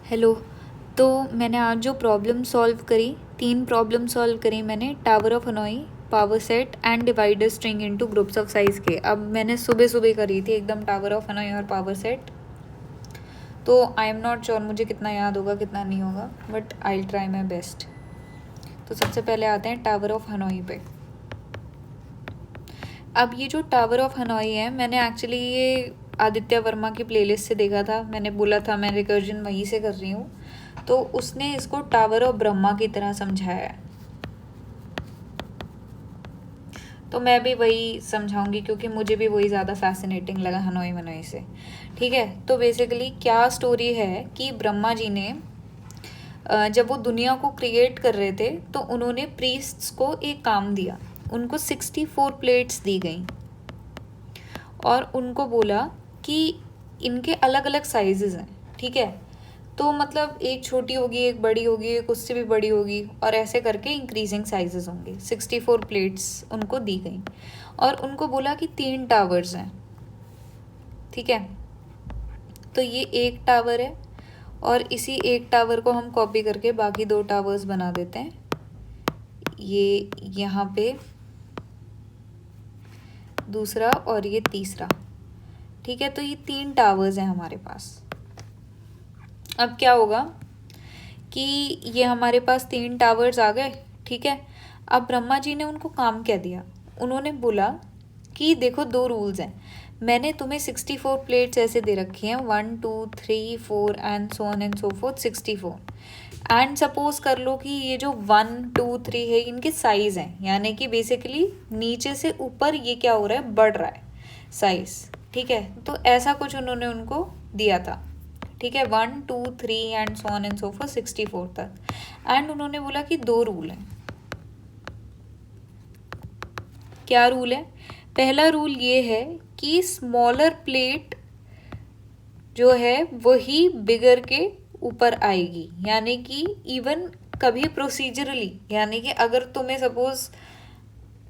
Hello. तो मैंने आज जो प्रॉब्लम सॉल्व करी, 3 प्रॉब्लम सॉल्व करी मैंने, tower of Hanoi, power set and divider string into groups of size के। अब मैंने सुबह सुबह करी थी एकदम टावर ऑफ हनोई और पावर सेट, तो आई एम नॉट श्योर मुझे कितना याद होगा कितना नहीं होगा, but I will try my best. तो सबसे पहले आते हैं टावर ऑफ हनोई पे। अब ये जो टावर ऑफ हनोई है, मैंने एक्चुअली ये आदित्य वर्मा की प्लेलिस्ट से देखा था। मैंने बोला था मैं रिकर्जन वहीं से कर रही हूँ, तो उसने इसको टावर ऑफ ब्रह्मा की तरह समझाया है, तो मैं भी वही समझाऊंगी क्योंकि मुझे भी वही ज़्यादा फैसिनेटिंग लगा हनोई मनोई से। ठीक है, तो बेसिकली क्या स्टोरी है कि ब्रह्मा जी ने जब वो दुनिया को क्रिएट कर रहे थे तो उन्होंने प्रीस्ट्स को एक काम दिया। उनको 64 प्लेट्स दी गई और उनको बोला कि इनके अलग अलग साइजेस हैं। ठीक है, तो मतलब एक छोटी होगी, एक बड़ी होगी, एक उससे भी बड़ी होगी, और ऐसे करके इंक्रीजिंग साइजेस होंगे। 64 प्लेट्स उनको दी गई और उनको बोला कि 3 टावर्स हैं। ठीक है, तो ये एक टावर है और इसी एक टावर को हम कॉपी करके बाकी 2 टावर्स बना देते हैं। ये यहाँ पे दूसरा और ये तीसरा। ठीक है, तो ये 3 टावर्स हैं हमारे पास। अब क्या होगा कि ये हमारे पास 3 टावर्स आ गए। ठीक है, अब ब्रह्मा जी ने उनको काम क्या दिया, उन्होंने बोला कि देखो 2 रूल्स हैं। मैंने तुम्हें 64 प्लेट्स ऐसे दे रखी हैं, 1 2 3 4 and so on and so fourth 64। And suppose कर लो कि ये जो 1 2 3 है इनके साइज हैं, यानी कि बेसिकली नीचे से ऊपर ये क्या हो रहा है, बढ़ रहा है साइज। ठीक है, तो ऐसा कुछ उन्होंने उनको दिया था। ठीक है, 1 2 3 and so on and so fourth 64 तक। एंड उन्होंने बोला कि 2 रूल हैं। क्या रूल है? पहला रूल ये है कि स्मॉलर प्लेट जो है वही बिगर के ऊपर आएगी, यानी कि इवन कभी प्रोसीजरली, यानी कि अगर तुम्हें सपोज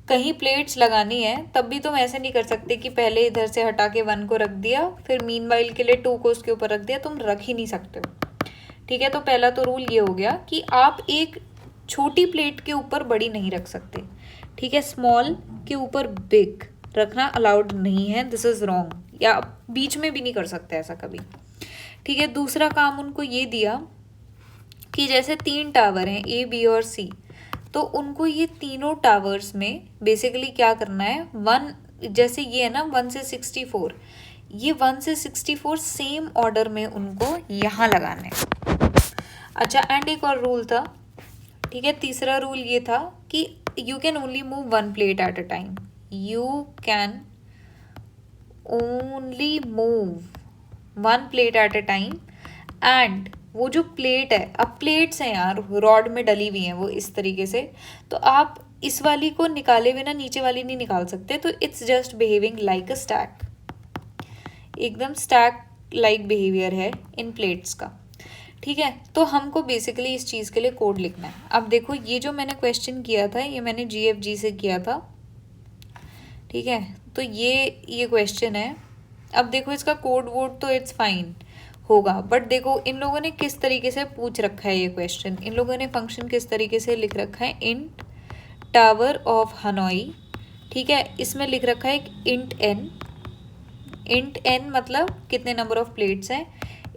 कहीं प्लेट्स लगानी है तब भी तुम ऐसे नहीं कर सकते कि पहले इधर से हटा के 1 को रख दिया फिर मीनवाइल के लिए 2 को उसके ऊपर रख दिया, तुम रख ही नहीं सकते हो। ठीक है, तो पहला तो रूल ये हो गया कि आप एक छोटी प्लेट के ऊपर बड़ी नहीं रख सकते। ठीक है, स्मॉल के ऊपर बिग रखना अलाउड नहीं है, दिस इज रॉन्ग, या बीच में भी नहीं कर सकते ऐसा कभी। ठीक है, दूसरा काम उनको ये दिया कि जैसे 3 टावर हैं ए बी और सी, तो उनको ये तीनों टावर्स में बेसिकली क्या करना है, 1 जैसे ये है ना 1 से 64, ये 1 से 64 सेम ऑर्डर में उनको यहाँ लगाने। अच्छा, एंड एक और रूल था। ठीक है, तीसरा रूल ये था कि you can only move 1 plate at a time, you can only move 1 plate at a time. And वो जो प्लेट है, अब प्लेट्स हैं यार रॉड में डली हुई हैं वो इस तरीके से, तो आप इस वाली को निकाले बिना नीचे वाली नहीं निकाल सकते, तो it's just behaving like a stack, एकदम स्टैक लाइक बिहेवियर है इन प्लेट्स का। ठीक है, तो हमको बेसिकली इस चीज़ के लिए कोड लिखना है। अब देखो ये जो मैंने क्वेश्चन किया था ये मैंने GFG से किया था। ठीक है, तो ये क्वेश्चन है। अब देखो इसका कोड वोड तो इट्स फाइन होगा, बट देखो इन लोगों ने किस तरीके से पूछ रखा है ये क्वेश्चन, इन लोगों ने फंक्शन किस तरीके से लिख रखा है, इंट टावर ऑफ हनोई। ठीक है, इसमें लिख रखा है एक इंट एन। इंट एन मतलब कितने नंबर ऑफ प्लेट्स हैं,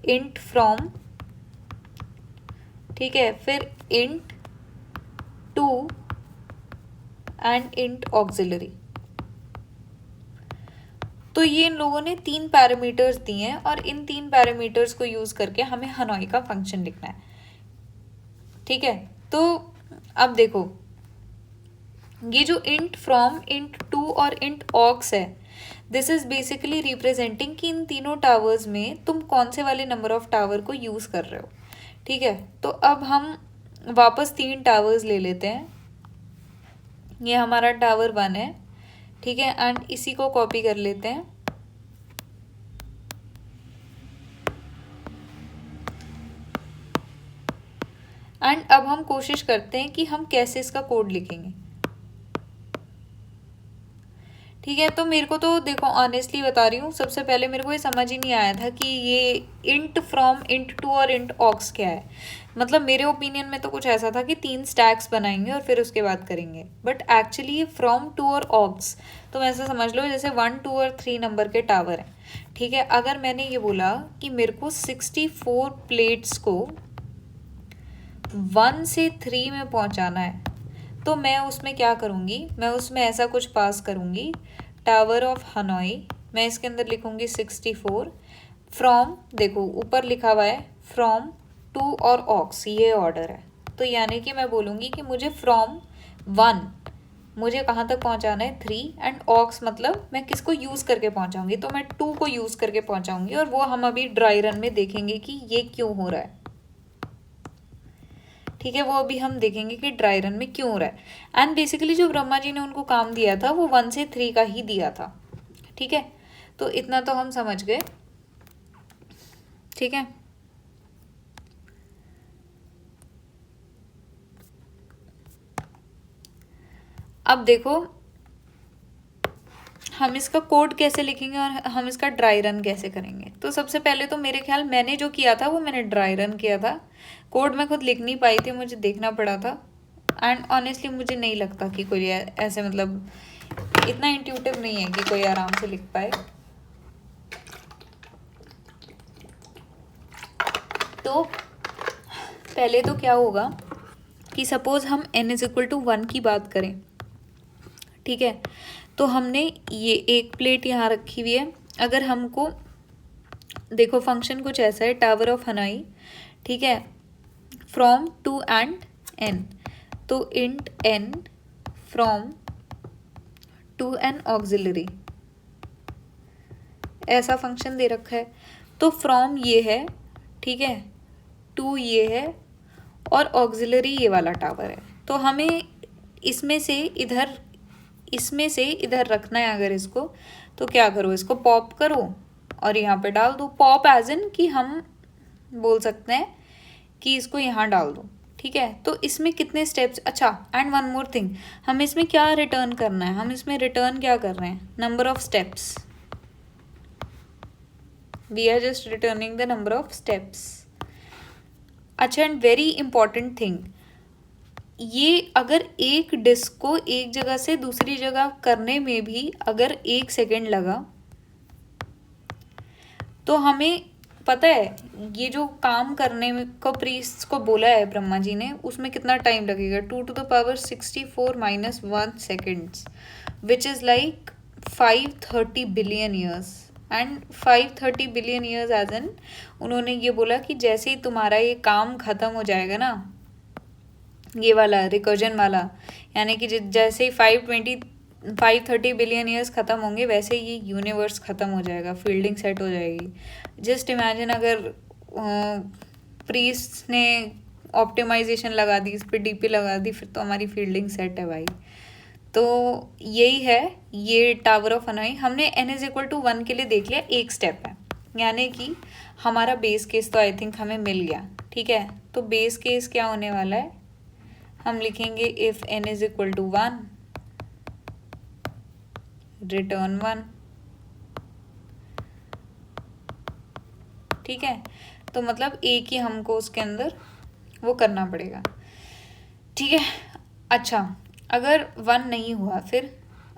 इंट फ्रॉम, ठीक है, फिर int to and int auxiliary. तो ये इन लोगों ने 3 पैरामीटर्स दिए हैं और इन 3 पैरामीटर्स को यूज करके हमें हनोई का फंक्शन लिखना है। ठीक है, तो अब देखो ये जो इंट फ्रॉम, इंट टू और इंट ऑक्स है, दिस इज बेसिकली रिप्रेजेंटिंग कि इन तीनों टावर्स में तुम कौन से वाले नंबर ऑफ टावर को यूज कर रहे हो। ठीक है, तो अब हम वापस 3 टावर्स ले लेते हैं। ये हमारा टावर 1 है। ठीक है, एंड इसी को कॉपी कर लेते हैं। एंड अब हम कोशिश करते हैं कि हम कैसे इसका कोड लिखेंगे। ठीक है। तो मेरे को तो देखो ऑनेस्टली बता रही हूँ, सबसे पहले मेरे को ये समझ ही नहीं आया था कि ये इंट फ्रॉम इंट टू और इंट ऑक्स क्या है। मतलब मेरे ओपिनियन में तो कुछ ऐसा था कि 3 स्टैक्स बनाएंगे और फिर उसके बाद करेंगे, बट एक्चुअली ये फ्रॉम टू और ऑक्स, तो वैसे समझ लो जैसे 1 2 और 3 नंबर के टावर हैं। ठीक है, अगर मैंने ये बोला कि मेरे को 64 प्लेट्स को 1 से 3 में पहुंचाना है, तो मैं उसमें क्या करूँगी, मैं उसमें ऐसा कुछ पास करूँगी, टावर ऑफ हनोई, मैं इसके अंदर लिखूँगी 64 फ्रॉम, देखो ऊपर लिखा हुआ है फ्रॉम टू और ऑक्स, ये ऑर्डर है। तो यानी कि मैं बोलूँगी कि मुझे फ्रॉम 1 मुझे कहाँ तक पहुँचाना है 3, एंड ऑक्स मतलब मैं किसको यूज़ करके पहुँचाऊँगी, तो मैं 2 को यूज़ करके पहुँचाऊँगी, और वो हम अभी ड्राई रन में देखेंगे कि ये क्यों हो रहा है। ठीक है, वो अभी हम देखेंगे कि ड्राई रन में क्यों हो रहा है। एंड बेसिकली जो ब्रह्मा जी ने उनको काम दिया था वो 1 से 3 का ही दिया था। ठीक है, तो इतना तो हम समझ गए। ठीक है, अब देखो हम इसका कोड कैसे लिखेंगे और हम इसका ड्राई रन कैसे करेंगे। तो सबसे पहले तो मेरे ख्याल मैंने जो किया था वो मैंने ड्राई रन किया था, कोड मैं खुद लिख नहीं पाई थी, मुझे देखना पड़ा था। एंड ऑनेस्टली मुझे नहीं लगता कि कोई ऐसे मतलब इतना इंट्यूटिव नहीं है कि कोई आराम से लिख पाए। तो पहले तो क्या होगा कि सपोज हम n इज इक्वल टू 1 की बात करें। ठीक है, तो हमने ये एक प्लेट यहाँ रखी हुई है। अगर हमको देखो फंक्शन कुछ ऐसा है, टावर ऑफ हनाई, ठीक है, फ्रॉम टू एंड n, तो int n from to n auxiliary, ऐसा फंक्शन दे रखा है। तो फ्रॉम ये है, ठीक है, टू ये है, और ऑक्सिलरी ये वाला टावर है। तो हमें इसमें से इधर रखना है अगर इसको, तो क्या करो, इसको पॉप करो और यहाँ पे डाल दो। पॉप एज इन कि हम बोल सकते हैं कि इसको यहाँ डाल दो। ठीक है, तो इसमें कितने स्टेप्स, अच्छा एंड वन मोर थिंग, हमें इसमें क्या रिटर्न करना है, हम इसमें रिटर्न क्या कर रहे हैं, number of steps, we are just returning the number of steps. अच्छा, एंड वेरी इंपॉर्टेंट थिंग, ये अगर एक डिस्क को एक जगह से दूसरी जगह करने में भी अगर 1 सेकेंड लगा, तो हमें पता है ये जो काम करने में को प्रीस्ट को बोला है ब्रह्मा जी ने, उसमें कितना टाइम लगेगा, 2 to the power 64 minus 1 seconds, which is like 530 billion years. And 530 billion years as n, उन्होंने ये बोला कि जैसे ही तुम्हारा ये काम खत्म हो जाएगा ना, ये वाला रिकर्जन वाला, यानी कि जैसे ही 530 बिलियन ईयर्स ख़त्म होंगे वैसे ही ये यूनिवर्स ख़त्म हो जाएगा, फील्डिंग सेट हो जाएगी। जस्ट इमेजिन अगर प्रीस्ट ने ऑप्टिमाइजेशन लगा दी, इस पर डीपी लगा दी, फिर तो हमारी फील्डिंग सेट है भाई। तो यही है ये टावर ऑफ हनोई। हमने n इज इक्वल टू 1 के लिए देख लिया, एक स्टेप है, यानी कि हमारा बेस केस तो आई थिंक हमें मिल गया। ठीक है, तो बेस केस क्या होने वाला है, हम लिखेंगे if n is equal to 1 return 1। ठीक है, तो मतलब एक ही हमको उसके अंदर वो करना पड़ेगा। ठीक है, अच्छा अगर 1 नहीं हुआ, फिर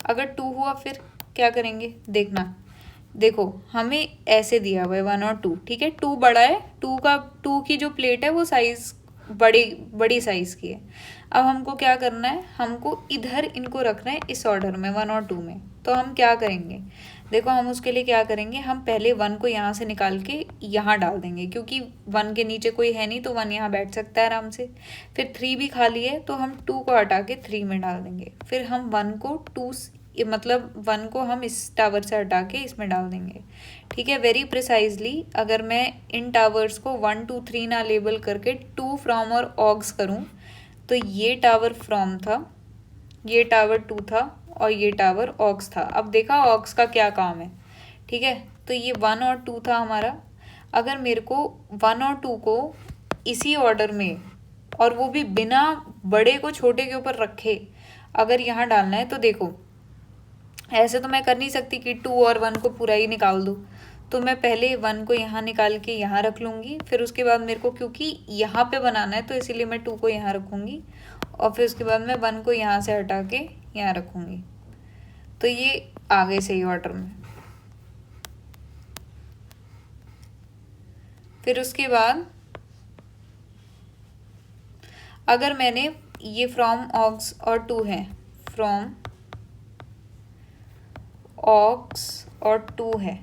अगर 2 हुआ, फिर क्या करेंगे देखना। देखो हमें ऐसे दिया हुआ है 1 और 2, ठीक है, 2 बड़ा है, 2 की जो प्लेट है वो साइज बड़ी साइज की है। अब हमको क्या करना है, हमको इधर इनको रखना है इस ऑर्डर में 1 और 2 में। तो हम क्या करेंगे, देखो हम उसके लिए क्या करेंगे, हम पहले 1 को यहाँ से निकाल के यहाँ डाल देंगे, क्योंकि 1 के नीचे कोई है नहीं तो 1 यहाँ बैठ सकता है आराम से। फिर 3 भी खाली है तो हम 2 को हटा के 3 में डाल देंगे। फिर हम 1 को 1 को हम इस टावर से हटा के इसमें डाल देंगे। ठीक है, वेरी प्रिसाइजली अगर मैं इन टावर्स को 1 2 3 ना लेबल करके 2 फ्रॉम और ऑग्स करूँ, तो ये टावर फ्रॉम था, ये टावर 2 था और ये टावर ऑक्स था। अब देखा ऑक्स का क्या काम है। ठीक है, तो ये 1 और 2 था हमारा। अगर मेरे को 1 और 2 को इसी ऑर्डर में, और वो भी बिना बड़े को छोटे के ऊपर रखे, अगर यहाँ डालना है, तो देखो ऐसे तो मैं कर नहीं सकती कि 2 और 1 को पूरा ही निकाल दूँ, तो मैं पहले 1 को यहाँ निकाल के यहाँ रख लूँगी, फिर उसके बाद मेरे को क्योंकि यहाँ पे बनाना है तो इसीलिए मैं 2 को यहाँ रखूँगी, और फिर उसके बाद मैं 1 को यहाँ से हटा के यहाँ रखूँगी। तो ये आ गए सही ऑर्डर में। फिर उसके बाद अगर मैंने ये फ्रॉम ऑक्स और टू है, फ्रॉम ऑक्स और टू है,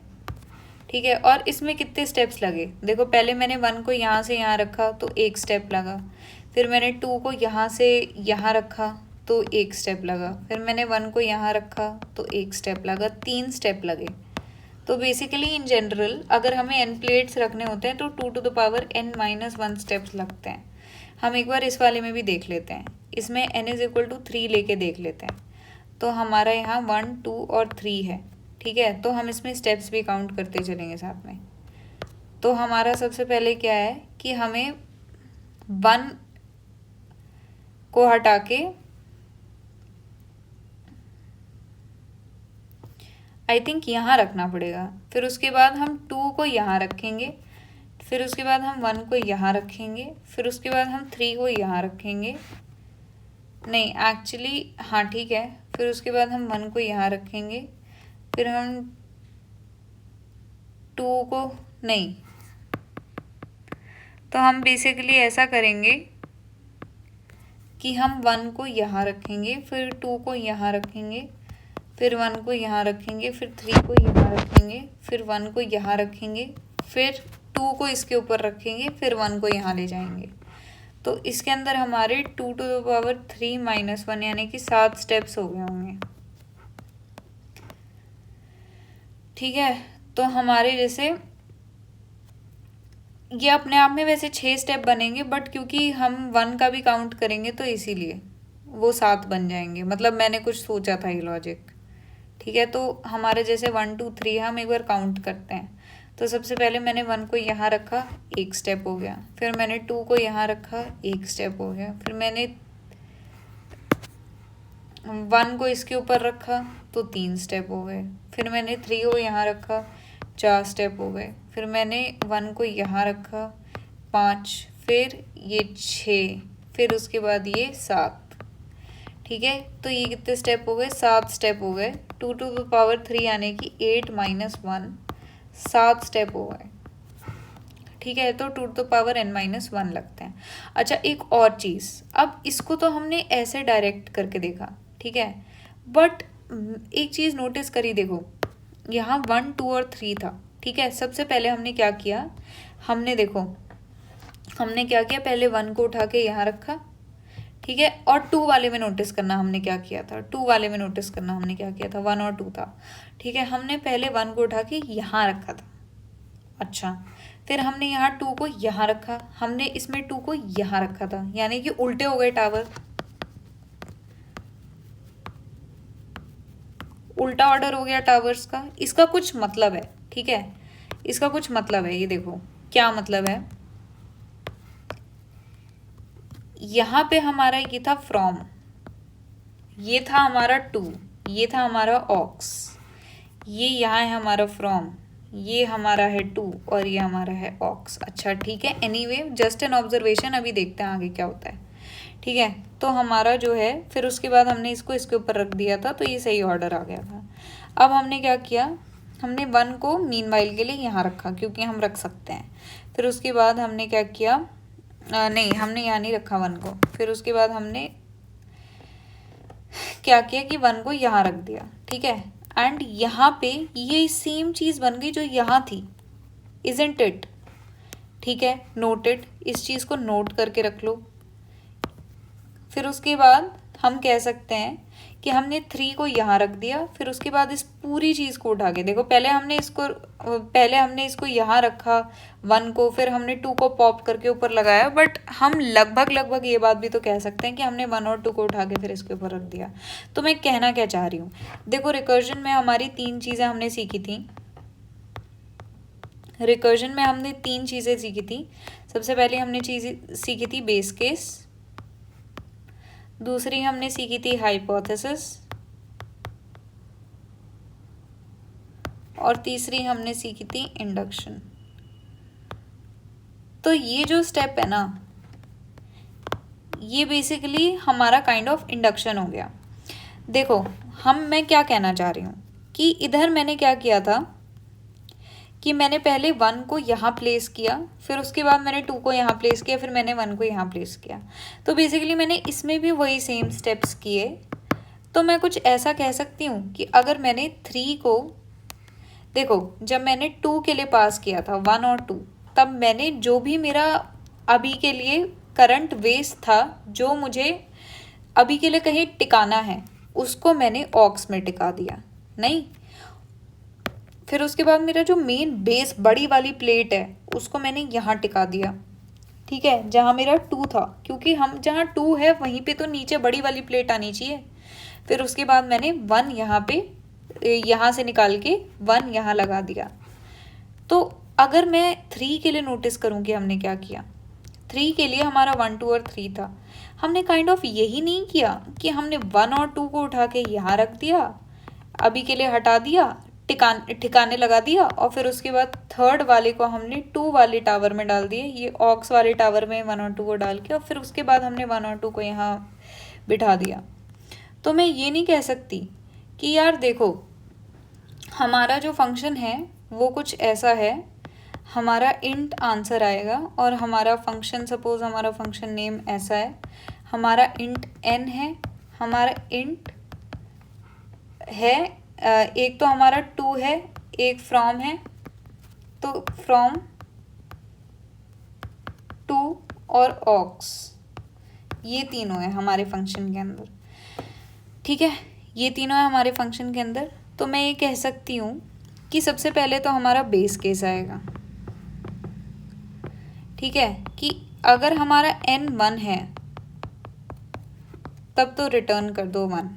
ठीक है, और इसमें कितने स्टेप्स लगे, देखो पहले मैंने 1 को यहाँ से यहाँ रखा तो 1 स्टेप लगा, फिर मैंने 2 को यहाँ से यहाँ रखा तो 1 स्टेप लगा, फिर मैंने 1 को यहाँ रखा तो 1 स्टेप लगा, 3 स्टेप लगे। तो बेसिकली इन जनरल अगर हमें n प्लेट्स रखने होते हैं तो 2 to the power n-1 steps लगते हैं। हम एक बार इस वाले में भी देख लेते हैं, इसमें n इज इक्वल टू 3 लेके देख लेते हैं। तो हमारा यहाँ 1, 2 और 3 है, ठीक है, तो हम इसमें स्टेप्स भी काउंट करते चलेंगे साथ में। तो हमारा सबसे पहले क्या है कि हमें 1 को हटा के आई थिंक यहाँ रखना पड़ेगा, फिर उसके बाद हम 2 को यहाँ रखेंगे, फिर उसके बाद हम 1 को यहाँ रखेंगे, फिर उसके बाद हम 3 को यहाँ रखेंगे, नहीं एक्चुअली हाँ ठीक है, फिर उसके बाद हम 1 को यहाँ रखेंगे, फिर हम 2 को नहीं, तो हम बेसिकली ऐसा करेंगे कि हम 1 को यहाँ रखेंगे, फिर 2 को यहाँ रखेंगे, फिर 1 को यहाँ रखेंगे, फिर 3 को यहाँ रखेंगे, फिर 1 को यहाँ रखेंगे, फिर 2 को इसके ऊपर रखेंगे, फिर 1 को यहाँ ले जाएंगे। तो इसके अंदर हमारे 2 to the power 3-1 यानी कि 7 स्टेप्स हो गए होंगे, ठीक है। तो हमारे जैसे ये अपने आप में वैसे 6 स्टेप बनेंगे, बट क्योंकि हम 1 का भी काउंट करेंगे तो इसीलिए वो 7 बन जाएंगे, मतलब मैंने कुछ सोचा था ये लॉजिक, ठीक है। तो हमारे जैसे 1, 2, 3 हम एक बार काउंट करते हैं। तो सबसे पहले मैंने 1 को यहाँ रखा, 1 स्टेप हो गया, फिर मैंने 2 को यहाँ रखा, 1 स्टेप हो गया, फिर मैंने 1 को इसके ऊपर रखा तो 3 स्टेप हो गए, फिर मैंने 3 को यहाँ रखा, 4 स्टेप हो गए, फिर मैंने 1 को यहाँ रखा, 5, फिर ये 6, फिर उसके बाद ये 7, ठीक है। तो ये कितने स्टेप हो गए, 7 स्टेप हो गए। 2 to the power 3 यानी कि 8-1, 7 स्टेप हो गए, ठीक है। तो 2 to the power n-1 लगते हैं। अच्छा एक और चीज़, अब इसको तो हमने ऐसे डायरेक्ट करके देखा, ठीक है, बट एक चीज़ नोटिस करी, देखो यहाँ 1, 2 और 3 था, ठीक है। सबसे पहले हमने क्या किया, हमने देखो हमने क्या किया, पहले 1 को उठा के यहाँ रखा, ठीक है, और 2 वाले में नोटिस करना हमने क्या किया था, 2 वाले में नोटिस करना हमने क्या किया था, 1 और 2 था, ठीक है। हमने पहले 1 को उठा के यहाँ रखा था, अच्छा, फिर हमने यहाँ 2 को यहाँ रखा, हमने इसमें 2 को यहाँ रखा था, यानी कि उल्टे हो गए टावर, उल्टा ऑर्डर हो गया टावर्स का। इसका कुछ मतलब है, ठीक है, इसका कुछ मतलब है, ये देखो क्या मतलब है। यहाँ पे हमारा ये था फ्रॉम, ये था हमारा 2, ये था हमारा ऑक्स, ये यहाँ है हमारा फ्रॉम, ये हमारा है 2 और ये हमारा है ऑक्स। अच्छा ठीक है, एनीवे जस्ट एन ऑब्जर्वेशन, अभी देखते हैं आगे क्या होता है, ठीक है। तो हमारा जो है, फिर उसके बाद हमने इसको इसके ऊपर रख दिया था, तो ये सही ऑर्डर आ गया था। अब हमने क्या किया, हमने 1 को मीनवाइल के लिए यहाँ रखा क्योंकि हम रख सकते हैं। फिर उसके बाद हमने क्या किया, नहीं हमने यहाँ नहीं रखा 1 को, फिर उसके बाद हमने क्या किया कि 1 को यहाँ रख दिया, ठीक है। एंड यहाँ पे ये सेम चीज़ बन गई जो यहाँ थी, इजंट इट, ठीक है, नोटेड, इस चीज़ को नोट करके रख लो। फिर उसके बाद हम कह सकते हैं कि हमने 3 को यहाँ रख दिया, फिर उसके बाद इस पूरी चीज़ को उठा के देखो, पहले हमने इसको यहाँ रखा 1 को, फिर हमने 2 को पॉप करके ऊपर लगाया, बट हम लगभग ये बात भी तो कह सकते हैं कि हमने 1 और 2 को उठा के फिर इसके ऊपर रख दिया। तो मैं कहना क्या चाह रही हूँ, देखो रिकर्जन में हमारी 3 चीज़ें हमने सीखी थी, रिकर्जन में हमने 3 चीज़ें सीखी थी। सबसे पहले हमने चीज़ें सीखी थी बेस केस, दूसरी हमने सीखी थी हाइपोथेसिस, और तीसरी हमने सीखी थी इंडक्शन। तो ये जो स्टेप है ना, ये बेसिकली हमारा काइंड ऑफ इंडक्शन हो गया। देखो मैं क्या कहना चाह रही हूँ कि इधर मैंने क्या किया था कि मैंने पहले 1 को यहाँ प्लेस किया, फिर उसके बाद मैंने 2 को यहाँ प्लेस किया, फिर मैंने 1 को यहाँ प्लेस किया। तो बेसिकली मैंने इसमें भी वही सेम स्टेप्स किए। तो मैं कुछ ऐसा कह सकती हूँ कि अगर मैंने 3 को, देखो जब मैंने 2 के लिए पास किया था 1 और 2, तब मैंने जो भी मेरा अभी के लिए करंट वेव्स था, जो मुझे अभी के लिए कहीं टिकाना है, उसको मैंने ऑक्स में टिका दिया। नहीं, फिर उसके बाद मेरा जो मेन बेस बड़ी वाली प्लेट है उसको मैंने यहाँ टिका दिया, ठीक है, जहाँ मेरा 2 था, क्योंकि हम जहाँ 2 है वहीं पे तो नीचे बड़ी वाली प्लेट आनी चाहिए। फिर उसके बाद मैंने 1 यहाँ पे, यहाँ से निकाल के 1 यहाँ लगा दिया। तो अगर मैं 3 के लिए नोटिस करूँ कि हमने क्या किया, 3 के लिए हमारा 1 2 और 3 था, हमने काइंड ऑफ यही नहीं किया कि हमने 1 और 2 को उठा के यहाँ रख दिया, अभी के लिए हटा दिया, ठिकाने लगा दिया, और फिर उसके बाद थर्ड वाले को हमने 2 वाले टावर में डाल दिए, ये ऑक्स वाले टावर में 1 और 2 को डाल के, और फिर उसके बाद हमने 1 और 2 को यहाँ बिठा दिया। तो मैं ये नहीं कह सकती कि यार देखो हमारा जो फंक्शन है वो कुछ ऐसा है, हमारा इंट आंसर आएगा और हमारा फंक्शन, सपोज हमारा फंक्शन नेम ऐसा है, हमारा इंट n है, हमारा इंट है, एक तो हमारा 2 है, एक फ्रॉम है, तो फ्रॉम 2 और ऑक्स, ये तीनों है हमारे फंक्शन के अंदर, ठीक है, ये तीनों है हमारे फंक्शन के अंदर। तो मैं ये कह सकती हूँ कि सबसे पहले तो हमारा बेस केस आएगा, ठीक है, कि अगर हमारा n 1 है तब तो रिटर्न कर दो 1,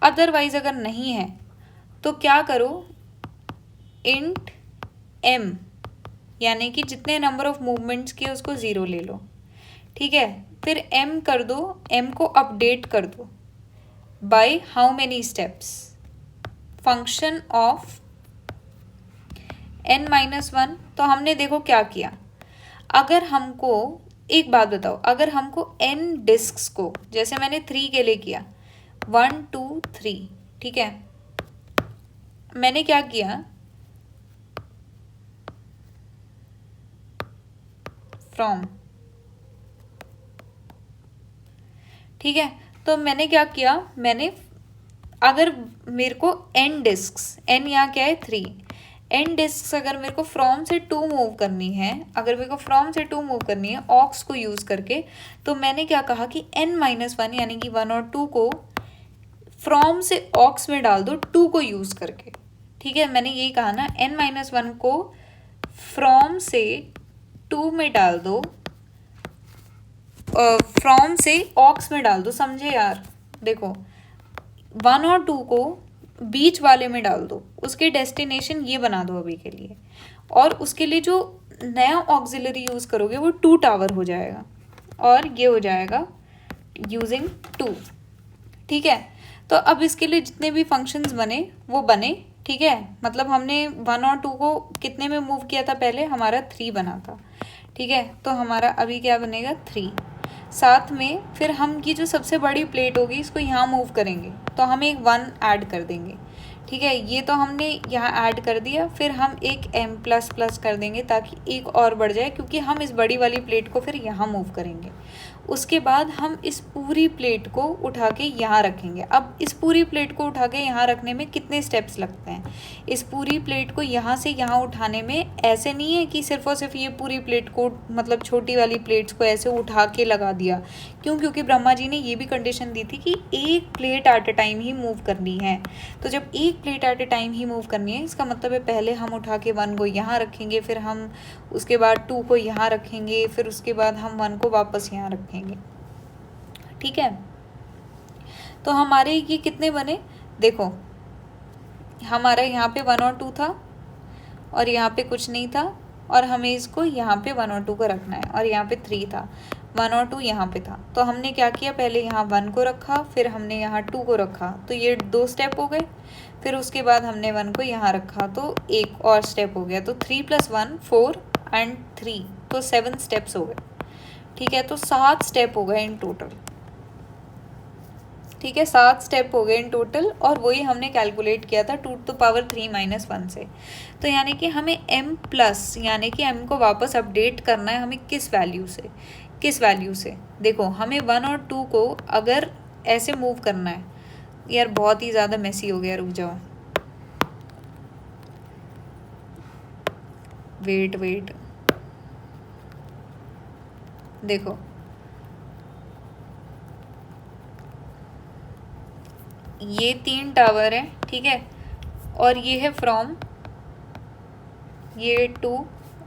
अदरवाइज अगर नहीं है तो क्या करो, इंट m, यानी कि जितने नंबर ऑफ मूवमेंट्स किए उसको 0 ले लो, ठीक है, फिर m कर दो, m को अपडेट कर दो by how many steps, function of n-1। तो हमने देखो क्या किया, अगर हमको एक बात बताओ, अगर हमको n डिस्क्स को, जैसे मैंने 3 के लिए किया 1 2 3, ठीक है, मैंने क्या किया, फ्रॉम, ठीक है, तो मैंने क्या किया, मैंने अगर मेरे को n डिस्क्स, n यहाँ क्या है 3, n डिस्क्स अगर मेरे को फ्रॉम से 2 मूव करनी है, अगर मेरे को फ्रॉम से 2 मूव करनी है ऑक्स को यूज़ करके, तो मैंने क्या कहा कि n-1 यानी कि 1 और 2 को फ्रॉम से ऑक्स में डाल दो 2 को यूज़ करके, ठीक है, मैंने यही कहा ना, n-1 को फ्रॉम से 2 में डाल दो, फ्रॉम से ऑक्स में डाल दो, समझे यार, देखो 1 और 2 को बीच वाले में डाल दो, उसके डेस्टिनेशन ये बना दो अभी के लिए, और उसके लिए जो नया ऑक्सिलरी यूज़ करोगे वो 2 टावर हो जाएगा, और ये हो जाएगा यूजिंग 2, ठीक है। तो अब इसके लिए जितने भी फंक्शंस बने वो बने, ठीक है, मतलब हमने 1 और 2 को कितने में मूव किया था, पहले हमारा 3 बना था, ठीक है, तो हमारा अभी क्या बनेगा 3, साथ में फिर हम की जो सबसे बड़ी प्लेट होगी इसको यहाँ मूव करेंगे, तो हम एक 1 ऐड कर देंगे, ठीक है, ये तो हमने यहाँ ऐड कर दिया, फिर हम एक m++ कर देंगे ताकि एक और बढ़ जाए, क्योंकि हम इस बड़ी वाली प्लेट को फिर यहाँ मूव करेंगे, उसके बाद हम इस पूरी प्लेट को उठा के यहाँ रखेंगे। अब इस पूरी प्लेट को उठा के यहाँ रखने में कितने स्टेप्स लगते हैं, इस पूरी प्लेट को यहाँ से यहाँ उठाने में ऐसे नहीं है कि सिर्फ और सिर्फ ये पूरी प्लेट को, मतलब छोटी वाली प्लेट्स को ऐसे उठा के लगा दिया, क्यों, क्योंकि ब्रह्मा जी ने ये भी कंडीशन दी थी कि एक plate at a time he move करनी है। तो जब एक plate at a time he move करनी है, इसका मतलब है पहले हम उठा के 1 को यहाँ रखेंगे, फिर हम उसके बाद 2 को यहाँ रखेंगे, फिर उसके बाद हम 1 को वापस यहाँ रखेंगे, ठीक है। तो हमारे ये कितने बने, देखो हमारा यहाँ पे 1 और 2 था और यहाँ पे कुछ नहीं था, और हमें इसको यहाँ पे 1 और 2 को रखना है, और यहाँ पे 3 था, 1 और 2 यहाँ पे था। तो हमने क्या किया, पहले यहाँ 1 को रखा, फिर हमने यहाँ 2 को रखा, तो ये 2 स्टेप हो गए। फिर उसके बाद हमने 1 को यहाँ रखा, तो एक और स्टेप हो गया। तो 3 + 1 4 एंड 3, तो 7 स्टेप्स हो गए। ठीक है, तो 7 स्टेप हो गए इन टोटल। ठीक है, 7 स्टेप हो गए इन टोटल, और वही हमने कैलकुलेट किया था 2⁻³ - 1 से। तो यानी कि हमें m+ यानी कि m को वापस अपडेट करना है हमें किस वैल्यू से। देखो, हमें 1 और 2 को अगर ऐसे मूव करना है, यार बहुत ही ज़्यादा मेसी हो गया, रुक जाओ, वेट, देखो ये 3 टावर है, ठीक है, और ये है फ्रॉम, ये 2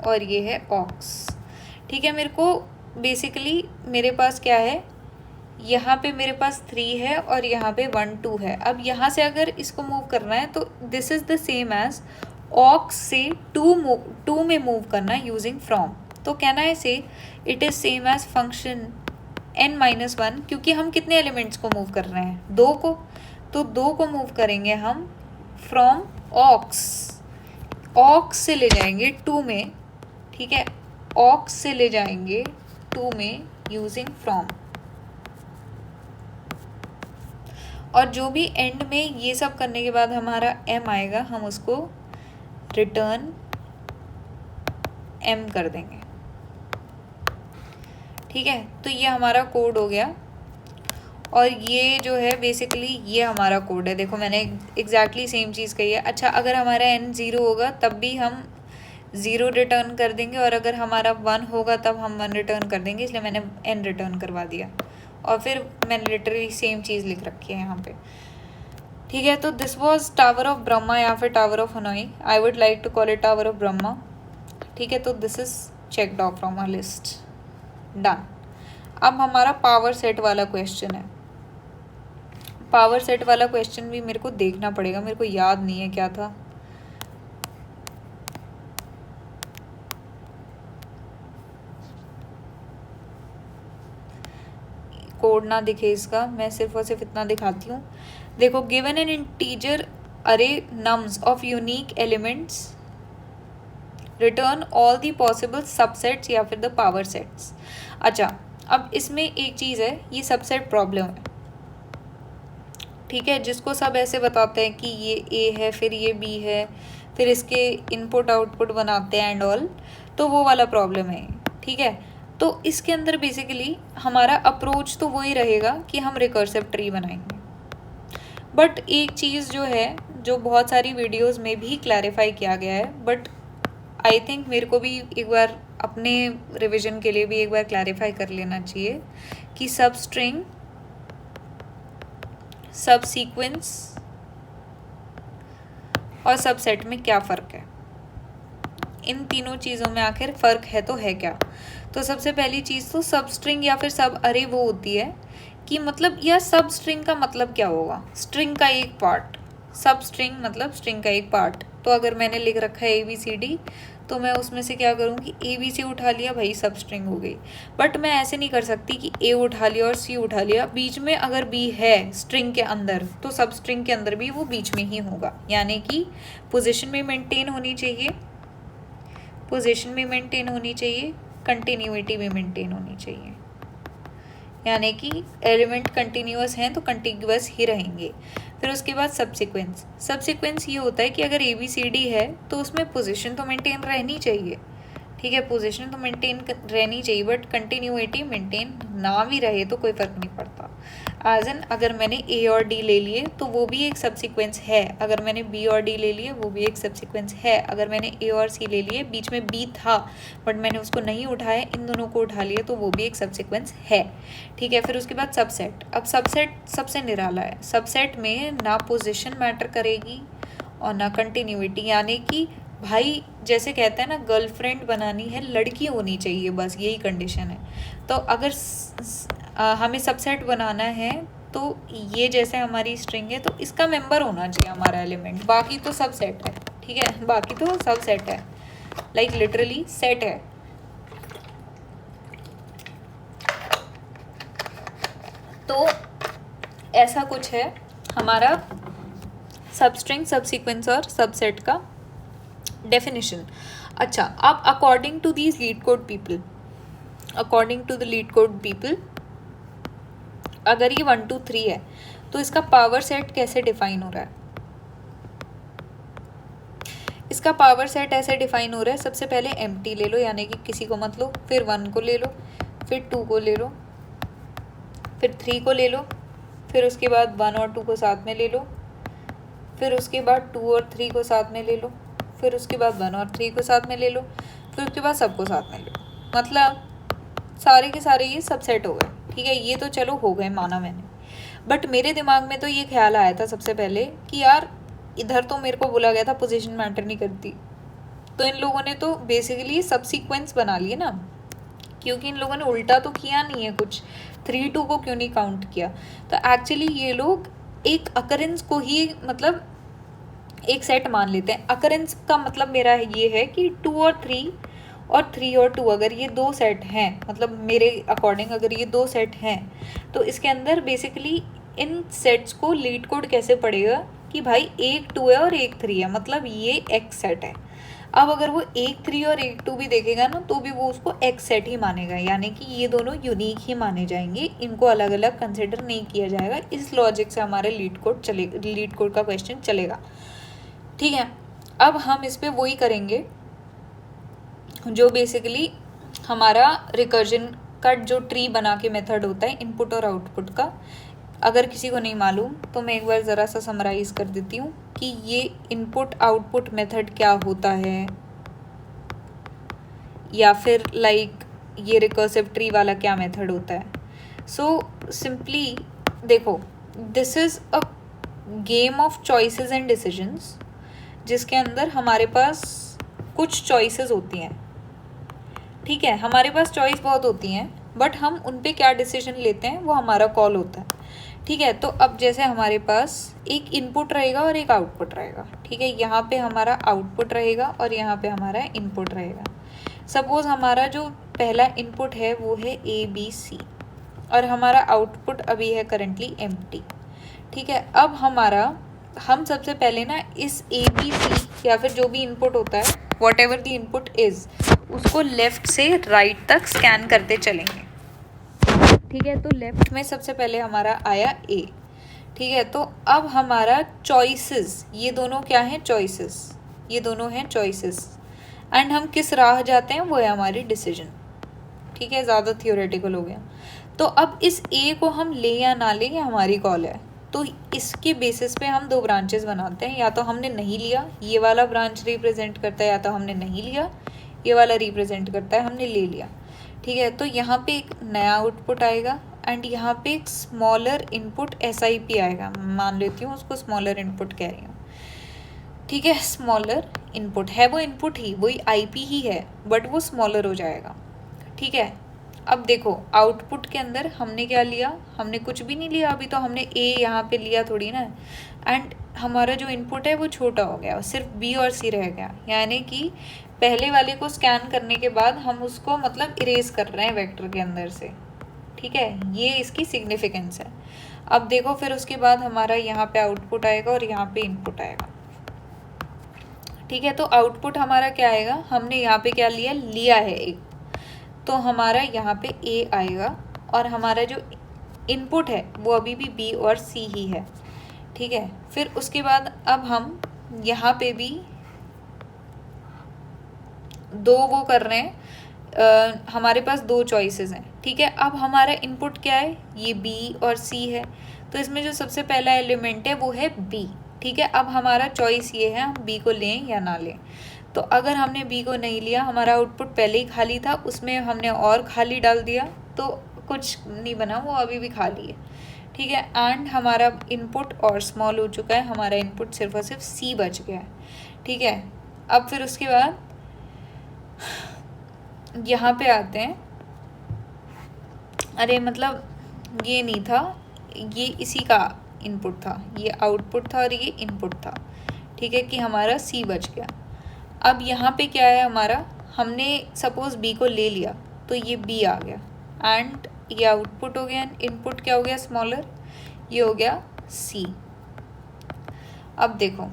और ये है ऑक्स। ठीक है, मेरे को बेसिकली मेरे पास क्या है, यहाँ पे मेरे पास 3 है और यहाँ पे 1 2 है। अब यहाँ से अगर इसको मूव करना है तो this is the same as aux से 2 में मूव करना यूजिंग फ्रॉम। तो कहना है say it is same as function n-1, क्योंकि हम कितने एलिमेंट्स को मूव कर रहे हैं, 2 को, तो 2 को मूव करेंगे हम फ्रॉम ऑक्स से ले जाएंगे 2 में। ठीक है, ऑक्स से ले जाएंगे 2 में यूजिंग फ्रॉम, और जो भी एंड में ये सब करने के बाद हमारा m आएगा, हम उसको रिटर्न m कर देंगे। ठीक है, तो ये हमारा कोड हो गया, और ये जो है बेसिकली ये हमारा कोड है। देखो, मैंने एग्जैक्टली सेम चीज़ कही है। अच्छा, अगर हमारा n 0 होगा तब भी हम 0 रिटर्न कर देंगे, और अगर हमारा 1 होगा तब हम 1 रिटर्न कर देंगे, इसलिए मैंने n रिटर्न करवा दिया, और फिर मैंने लिटरली सेम चीज़ लिख रखी है यहाँ पे। ठीक है, तो this was tower of Brahma या फिर tower of Hanoi, I would like to call it tower of Brahma. ठीक है, तो this is checked off from our list, done. अब हमारा पावर सेट वाला क्वेश्चन है। पावर सेट वाला क्वेश्चन भी मेरे को देखना पड़ेगा, मेरे को याद नहीं है क्या था। कोड ना दिखे इसका, मैं सिर्फ और सिर्फ इतना दिखाती हूँ। देखो, गिवन एन इंटीजर अरे nums of unique elements, return all the possible subsets या फिर द पावर सेट्स। अच्छा, अब इसमें एक चीज़ है, ये सबसेट प्रॉब्लम है। ठीक है, जिसको सब ऐसे बताते हैं कि ये ए है, फिर ये बी है, फिर इसके इनपुट आउटपुट बनाते हैं एंड ऑल, तो वो वाला प्रॉब्लम है। ठीक है, तो इसके अंदर बेसिकली हमारा अप्रोच तो वही रहेगा कि हम रिकर्सिव ट्री बनाएंगे। बट एक चीज़ जो है, जो बहुत सारी वीडियोस में भी क्लैरिफाई किया गया है, बट आई थिंक मेरे को भी एक बार अपने रिवीजन के लिए भी एक बार क्लैरिफाई कर लेना चाहिए कि सब स्ट्रिंग, सब सीक्वेंस और सबसेट में क्या फ़र्क है, इन तीनों चीज़ों में आखिर फ़र्क है तो है क्या। तो सबसे पहली चीज़ तो सब स्ट्रिंग या फिर सब अरे वो होती है कि मतलब, या सब स्ट्रिंग का मतलब क्या होगा, स्ट्रिंग का एक पार्ट, सब स्ट्रिंग मतलब स्ट्रिंग का एक पार्ट। तो अगर मैंने लिख रखा है ABCD, तो मैं उसमें से क्या करूँ कि ABC उठा लिया, भाई सब स्ट्रिंग हो गई। बट मैं ऐसे नहीं कर सकती कि A उठा लिया और C उठा लिया, बीच में अगर B है स्ट्रिंग के अंदर, तो सब स्ट्रिंग के अंदर भी वो बीच में ही होगा। यानी कि पोजीशन भी मेंटेन होनी चाहिए, पोजीशन भी मेंटेन होनी चाहिए, कंटिन्यूटी भी मेंटेन होनी चाहिए। यानी कि एलिमेंट कंटिन्यूअस हैं तो कंटिन्यूअस ही रहेंगे। फिर उसके बाद सब्सिक्वेंस ये होता है कि अगर ABCD है तो उसमें पोजीशन तो मेंटेन रहनी चाहिए। ठीक है, पोजीशन तो मेंटेन रहनी चाहिए, बट कंटिन्यूटी मेंटेन ना भी रहे तो कोई फ़र्क नहीं पड़ता। एज एन अगर मैंने A और D ले लिए तो वो भी एक सब्सिक्वेंस है, अगर मैंने B और D ले लिए वो भी एक सब्सिक्वेंस है, अगर मैंने A और C ले लिए, बीच में B था बट मैंने उसको नहीं उठाया, इन दोनों को उठा लिया, तो वो भी एक सब्सिक्वेंस है। ठीक है, फिर उसके बाद सबसेट। अब सबसेट सबसे निराला है, सबसेट में ना पोजीशन मैटर करेगी और ना कंटिन्यूटी। यानी कि भाई जैसे कहते हैं ना, गर्लफ्रेंड बनानी है लड़की होनी चाहिए, बस यही कंडीशन है। तो अगर हमें सबसेट बनाना है तो ये जैसे हमारी स्ट्रिंग है तो इसका मेंबर होना चाहिए हमारा एलिमेंट, बाकी तो सबसेट है। ठीक है, बाकी तो सबसेट है। लाइक लिटरली सेट है। तो ऐसा कुछ है हमारा सबस्ट्रिंग, सबसीक्वेंस और सबसेट का डेफिनेशन। अच्छा, अब according to these LeetCode people, according to the LeetCode people, अगर ये 1 2 3 है तो इसका पावर सेट कैसे डिफाइन हो रहा है? इसका पावर सेट ऐसे डिफाइन हो रहा है, सबसे पहले एम्प्टी ले लो, यानी कि किसी को मत लो, फिर 1 को ले लो, फिर 2 को ले लो, फिर 3 को ले लो, फिर उसके बाद 1 और 2 को साथ में ले लो, फिर उसके बाद 2 और 3 को साथ में ले लो, फिर उसके बाद 1 और 3 को साथ में ले लो, फिर उसके बाद सबको साथ में ले लो। मतलब सारे के सारे ये सबसेट हो गए, ठीक है। ये तो चलो हो गए, माना मैंने, बट मेरे दिमाग में तो ये ख्याल आया था सबसे पहले कि यार इधर तो मेरे को बोला गया था पोजीशन मैटर नहीं करती, तो इन लोगों ने तो बेसिकली सबसीक्वेंस बना लिए ना, क्योंकि इन लोगों ने उल्टा तो किया नहीं है कुछ, 3 2 को क्यों नहीं काउंट किया। तो एक्चुअली ये लोग एक अकरेंस को ही मतलब एक सेट मान लेते हैं। अकरेंस का मतलब मेरा ये है कि 2 और 3 और 3 और 2 अगर ये 2 सेट हैं, मतलब मेरे अकॉर्डिंग अगर ये 2 सेट हैं, तो इसके अंदर बेसिकली इन सेट्स को लीड कोड कैसे पड़ेगा कि भाई एक 2 है और एक 3 है, मतलब ये एक्स सेट है। अब अगर वो एक 3 और एक 2 भी देखेगा ना, तो भी वो उसको एक्स सेट ही मानेगा, यानी कि ये दोनों यूनिक ही माने जाएंगे, इनको अलग अलग कंसिडर नहीं किया जाएगा। इस लॉजिक से हमारे लीड कोड का क्वेश्चन चलेगा, ठीक है। अब हम इस पे वही करेंगे जो बेसिकली हमारा रिकर्जन का जो ट्री बना के मेथड होता है इनपुट और आउटपुट का। अगर किसी को नहीं मालूम तो मैं एक बार ज़रा सा समराइज़ कर देती हूँ कि ये इनपुट आउटपुट मेथड क्या होता है, या फिर लाइक ये रिकर्सिव ट्री वाला क्या मेथड होता है। सो सिंपली देखो, this is a game of choices and decisions, जिसके अंदर हमारे पास कुछ चॉइसेस होती हैं, ठीक है। हमारे पास चॉइस बहुत होती हैं, बट हम उन पे क्या डिसीजन लेते हैं वो हमारा कॉल होता है, ठीक है। तो अब जैसे हमारे पास एक इनपुट रहेगा और एक आउटपुट रहेगा, ठीक है। यहाँ पे हमारा आउटपुट रहेगा और यहाँ पे हमारा इनपुट रहेगा। सपोज हमारा जो पहला इनपुट है वो है ABC और हमारा आउटपुट अभी है करंटली एम्प्टी, ठीक है। अब हम सबसे पहले ना इस ABC या फिर जो भी इनपुट होता है, what ever the input is, उसको लेफ़्ट से राइट तक स्कैन करते चलेंगे, ठीक है। तो लेफ़्ट में सबसे पहले हमारा आया A, ठीक है। तो अब हमारा चॉइसेस, ये दोनों क्या हैं, चॉइसेस, ये दोनों हैं चॉइसेस, एंड हम किस राह जाते हैं वो है हमारी डिसीजन, ठीक है। ज़्यादा थियोरेटिकल हो गया। तो अब इस A को हम ले या ना ले, ये हमारी कॉल है। तो इसके बेसिस पे हम 2 ब्रांचेस बनाते हैं, या तो हमने नहीं लिया, ये वाला ब्रांच रिप्रेजेंट करता है, या तो हमने नहीं लिया, ये वाला रिप्रेजेंट करता है, हमने ले लिया, ठीक है। तो यहाँ पे एक नया आउटपुट आएगा एंड यहाँ पे एक स्मॉलर इनपुट SIP आएगा, मान लेती हूँ उसको स्मॉलर इनपुट कह रही हूँ, ठीक है। स्मॉलर इनपुट है, वो इनपुट ही वही IP ही है, बट वो स्मॉलर हो जाएगा, ठीक है। अब देखो आउटपुट के अंदर हमने क्या लिया, हमने कुछ भी नहीं लिया, अभी तो हमने A यहाँ पे लिया थोड़ी ना, एंड हमारा जो इनपुट है वो छोटा हो गया, सिर्फ B और C रह गया, यानी कि पहले वाले को स्कैन करने के बाद हम उसको मतलब इरेज कर रहे हैं वेक्टर के अंदर से, ठीक है। ये इसकी सिग्निफिकेंस है। अब देखो फिर उसके बाद हमारा यहाँ पे आउटपुट आएगा और यहाँ पे इनपुट आएगा, ठीक है। तो आउटपुट हमारा क्या आएगा, हमने यहाँ पे क्या लिया है एक, तो हमारा यहाँ पे A आएगा और हमारा जो इनपुट है वो अभी भी B और C ही है, ठीक है। फिर उसके बाद अब हम यहाँ पे भी 2 वो कर रहे हैं, हमारे पास 2 चॉइसेस हैं, ठीक है। अब हमारा इनपुट क्या है, ये B और C है, तो इसमें जो सबसे पहला एलिमेंट है वो है B, ठीक है। अब हमारा चॉइस ये है हम B को लें या ना लें। तो अगर हमने B को नहीं लिया, हमारा आउटपुट पहले ही खाली था, उसमें हमने और खाली डाल दिया तो कुछ नहीं बना, वो अभी भी खाली है, ठीक है। एंड हमारा इनपुट और स्मॉल हो चुका है, हमारा इनपुट सिर्फ और सिर्फ C बच गया है, ठीक है। अब फिर उसके बाद यहाँ पे आते हैं, अरे मतलब ये नहीं था, ये इसी का इनपुट था, ये आउटपुट था और ये इनपुट था, ठीक है, कि हमारा C बच गया। अब यहाँ पे क्या है हमारा, हमने सपोज बी को ले लिया तो ये बी आ गया एंड ये आउटपुट हो गया, इनपुट क्या हो गया स्मॉलर, ये हो गया सी। अब देखो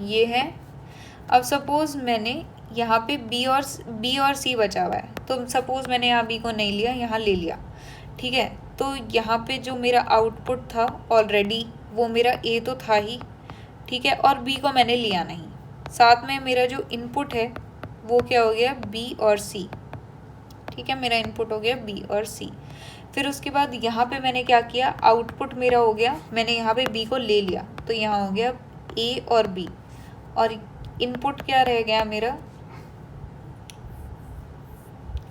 ये है, अब सपोज मैंने यहाँ पे बी और सी बचा हुआ है, तो सपोज मैंने यहाँ बी को नहीं लिया, यहाँ ले लिया, ठीक है। तो यहाँ पे जो मेरा आउटपुट था ऑलरेडी वो मेरा ए तो था ही, ठीक है, और बी को मैंने लिया नहीं, साथ में मेरा जो इनपुट है वो क्या हो गया बी और सी, ठीक है, मेरा इनपुट हो गया बी और सी। फिर उसके बाद यहाँ पे मैंने क्या किया, आउटपुट मेरा हो गया, मैंने यहाँ पे बी को ले लिया तो यहाँ हो गया ए और बी, और इनपुट क्या रह गया मेरा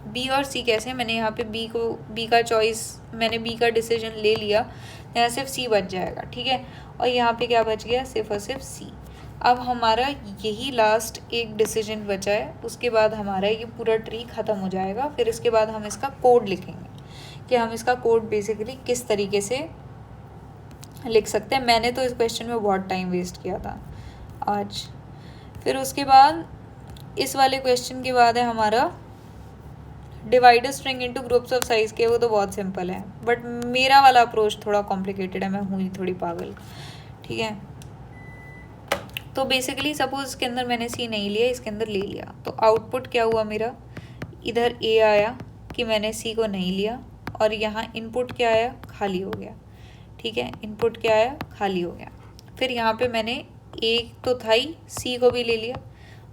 बी और सी। कैसे, मैंने यहाँ पे बी का चॉइस, मैंने बी का डिसीजन ले लिया, यहाँ सिर्फ सी बच जाएगा, ठीक है, और यहाँ पे क्या बच गया सिर्फ और सिर्फ सी। अब हमारा यही लास्ट एक डिसीजन बचा है, उसके बाद हमारा ये पूरा ट्री ख़त्म हो जाएगा। फिर इसके बाद हम इसका कोड लिखेंगे कि हम इसका कोड बेसिकली किस तरीके से लिख सकते हैं। मैंने तो इस क्वेश्चन में बहुत टाइम वेस्ट किया था आज। फिर उसके बाद इस वाले क्वेश्चन के बाद है हमारा divide a string into groups of size के, वो तो बहुत सिंपल है, बट मेरा वाला अप्रोच थोड़ा कॉम्प्लिकेटेड है, मैं हुई थोड़ी पागल, ठीक है। तो बेसिकली सपोज इसके अंदर मैंने सी नहीं लिया, इसके अंदर ले लिया, तो आउटपुट क्या हुआ मेरा, इधर ए आया कि मैंने सी को नहीं लिया, और यहाँ इनपुट क्या आया खाली हो गया, ठीक है, इनपुट क्या आया खाली हो गया। फिर यहाँ पे मैंने ए तो था ही, सी को भी ले लिया,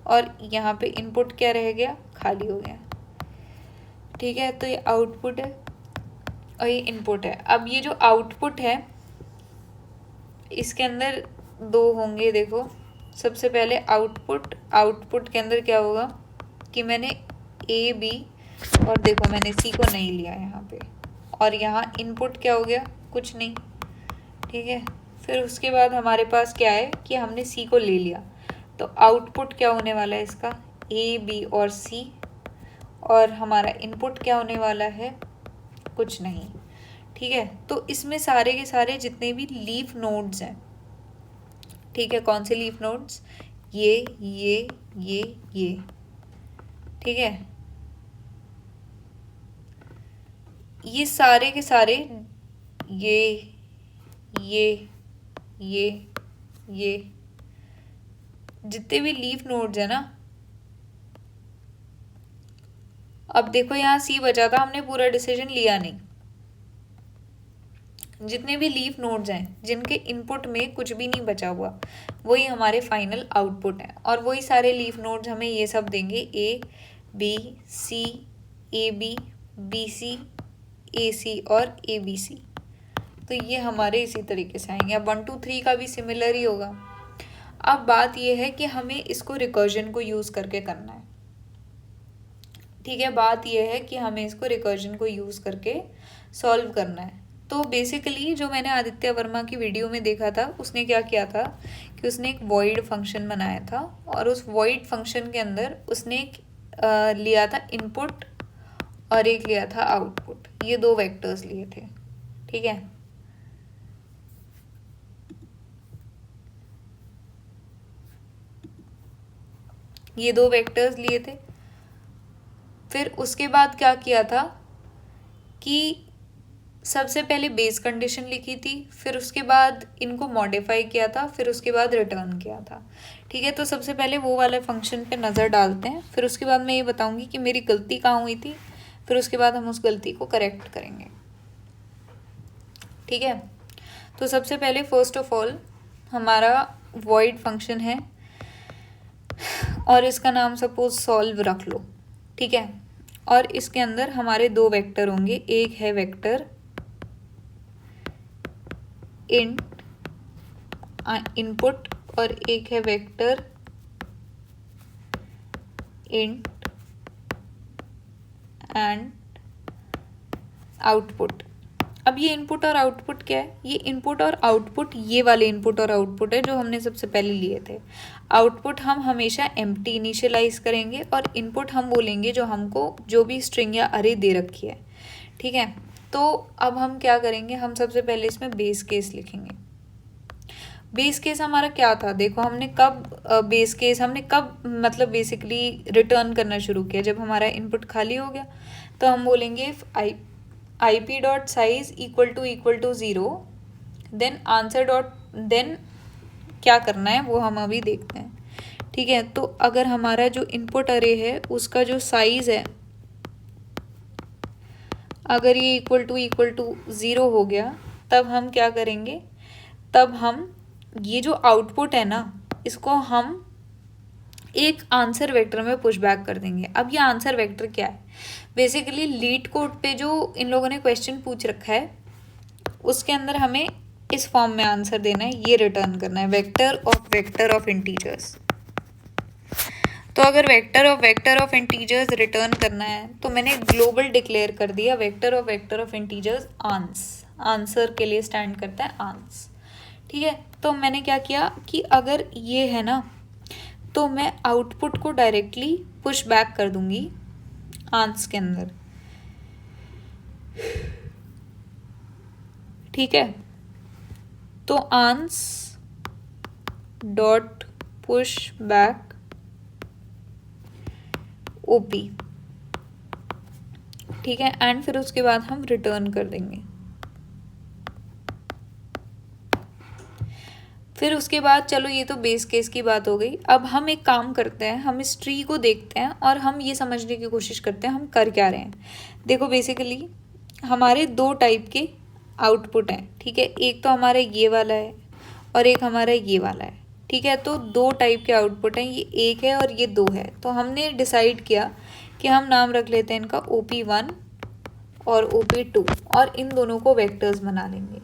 और यहाँ पे इनपुट क्या रह गया खाली हो गया, ठीक है। तो ये आउटपुट है और ये इनपुट है। अब ये जो आउटपुट है इसके अंदर दो होंगे, देखो सबसे पहले आउटपुट के अंदर क्या होगा कि मैंने ए बी, और देखो मैंने सी को नहीं लिया यहाँ पे, और यहाँ इनपुट क्या हो गया कुछ नहीं, ठीक है। फिर उसके बाद हमारे पास क्या है कि हमने सी को ले लिया, तो आउटपुट क्या होने वाला है इसका ए बी और सी, और हमारा इनपुट क्या होने वाला है कुछ नहीं, ठीक है। तो इसमें सारे के सारे जितने भी लीफ नोड्स हैं, ठीक है, कौन से लीफ नोड्स, ये, ठीक है, ये सारे के सारे ये जितने भी लीफ नोड्स है ना। अब देखो यहाँ सी बचा था, हमने पूरा डिसीजन लिया नहीं, जितने भी लीफ नोड्स हैं जिनके इनपुट में कुछ भी नहीं बचा हुआ वही हमारे फाइनल आउटपुट हैं, और वही सारे लीफ नोड्स हमें ये सब देंगे A B C, A B C, ए सी और ए बी सी। तो ये हमारे इसी तरीके से आएंगे। अब 1 2 3 का भी सिमिलर ही होगा। अब बात ये है कि हमें इसको रिकर्जन को यूज़ करके करना है, ठीक है, बात यह है कि हमें इसको रिकर्जन को यूज़ करके सॉल्व करना है। तो बेसिकली जो मैंने आदित्य वर्मा की वीडियो में देखा था, उसने क्या किया था कि उसने एक वॉइड फंक्शन बनाया था, और उस वॉइड फंक्शन के अंदर उसने लिया था इनपुट और एक लिया था आउटपुट, ये दो वेक्टर्स लिए थे, ठीक है। ये दो वेक्टर्स लिए थे। फिर उसके बाद क्या किया था कि सबसे पहले बेस कंडीशन लिखी थी, फिर उसके बाद इनको मॉडिफाई किया था, फिर उसके बाद रिटर्न किया था, ठीक है। तो सबसे पहले वो वाले फंक्शन पे नज़र डालते हैं, फिर उसके बाद मैं ये बताऊंगी कि मेरी गलती कहाँ हुई थी, फिर उसके बाद हम उस गलती को करेक्ट करेंगे, ठीक है। तो सबसे पहले फर्स्ट ऑफ ऑल हमारा वॉइड फंक्शन है, और इसका नाम सपोज सॉल्व रख लो, ठीक है। और इसके अंदर हमारे दो वेक्टर होंगे, एक है वेक्टर इंट इनपुट और एक है वेक्टर इंट एंड आउटपुट। अब ये इनपुट और आउटपुट क्या है, ये इनपुट और आउटपुट ये वाले इनपुट और आउटपुट है जो हमने सबसे पहले लिए थे। आउटपुट हम हमेशा एम्प्टी इनिशियलाइज करेंगे, और इनपुट हम बोलेंगे जो हमको जो भी स्ट्रिंग या अरे दे रखी है, ठीक है। तो अब हम क्या करेंगे, हम सबसे पहले इसमें बेस केस लिखेंगे। बेस केस हमारा क्या था, देखो हमने कब बेस केस हमने कब मतलब बेसिकली रिटर्न करना शुरू किया, जब हमारा इनपुट खाली हो गया। तो हम बोलेंगे if I P dot size equal to 0 then answer dot, then क्या करना है वो हम अभी देखते हैं। ठीक है, तो अगर हमारा जो इनपुट अरे है उसका जो साइज है अगर ये इक्वल टू 0 हो गया, तब हम क्या करेंगे, तब हम ये जो आउटपुट है ना इसको हम एक आंसर वेक्टर में पुश बैक कर देंगे। अब ये आंसर वेक्टर क्या है, बेसिकली लीड कोड पे जो इन लोगों ने क्वेश्चन पूछ रखा है उसके अंदर हमें इस फॉर्म में आंसर देना है, ये रिटर्न करना है, वेक्टर ऑफ इंटीजर्स। तो अगर वेक्टर ऑफ इंटीजर्स रिटर्न करना है तो मैंने ग्लोबल डिक्लेयर कर दिया वेक्टर ऑफ इंटीजर्स आंस, आंसर के लिए स्टैंड करता है आंस। ठीक है, तो मैंने क्या किया कि अगर ये है ना तो मैं आउटपुट को डायरेक्टली पुश बैक कर दूंगी आंस के अंदर। ठीक है, तो आंस डॉट पुश बैक ओपी। ठीक है, एंड फिर उसके बाद हम रिटर्न कर देंगे। फिर उसके बाद चलो ये तो बेस केस की बात हो गई। अब हम एक काम करते हैं, हम इस ट्री को देखते हैं और हम ये समझने की कोशिश करते हैं हम कर क्या रहे हैं। देखो बेसिकली हमारे दो टाइप के आउटपुट हैं। ठीक है, एक तो हमारा ये वाला है और एक हमारा ये वाला है। ठीक है, तो दो टाइप के आउटपुट हैं, ये एक है और ये दो है। तो हमने डिसाइड किया कि हम नाम रख लेते हैं इनका OP1 और OP2 और इन दोनों को वेक्टर्स बना लेंगे।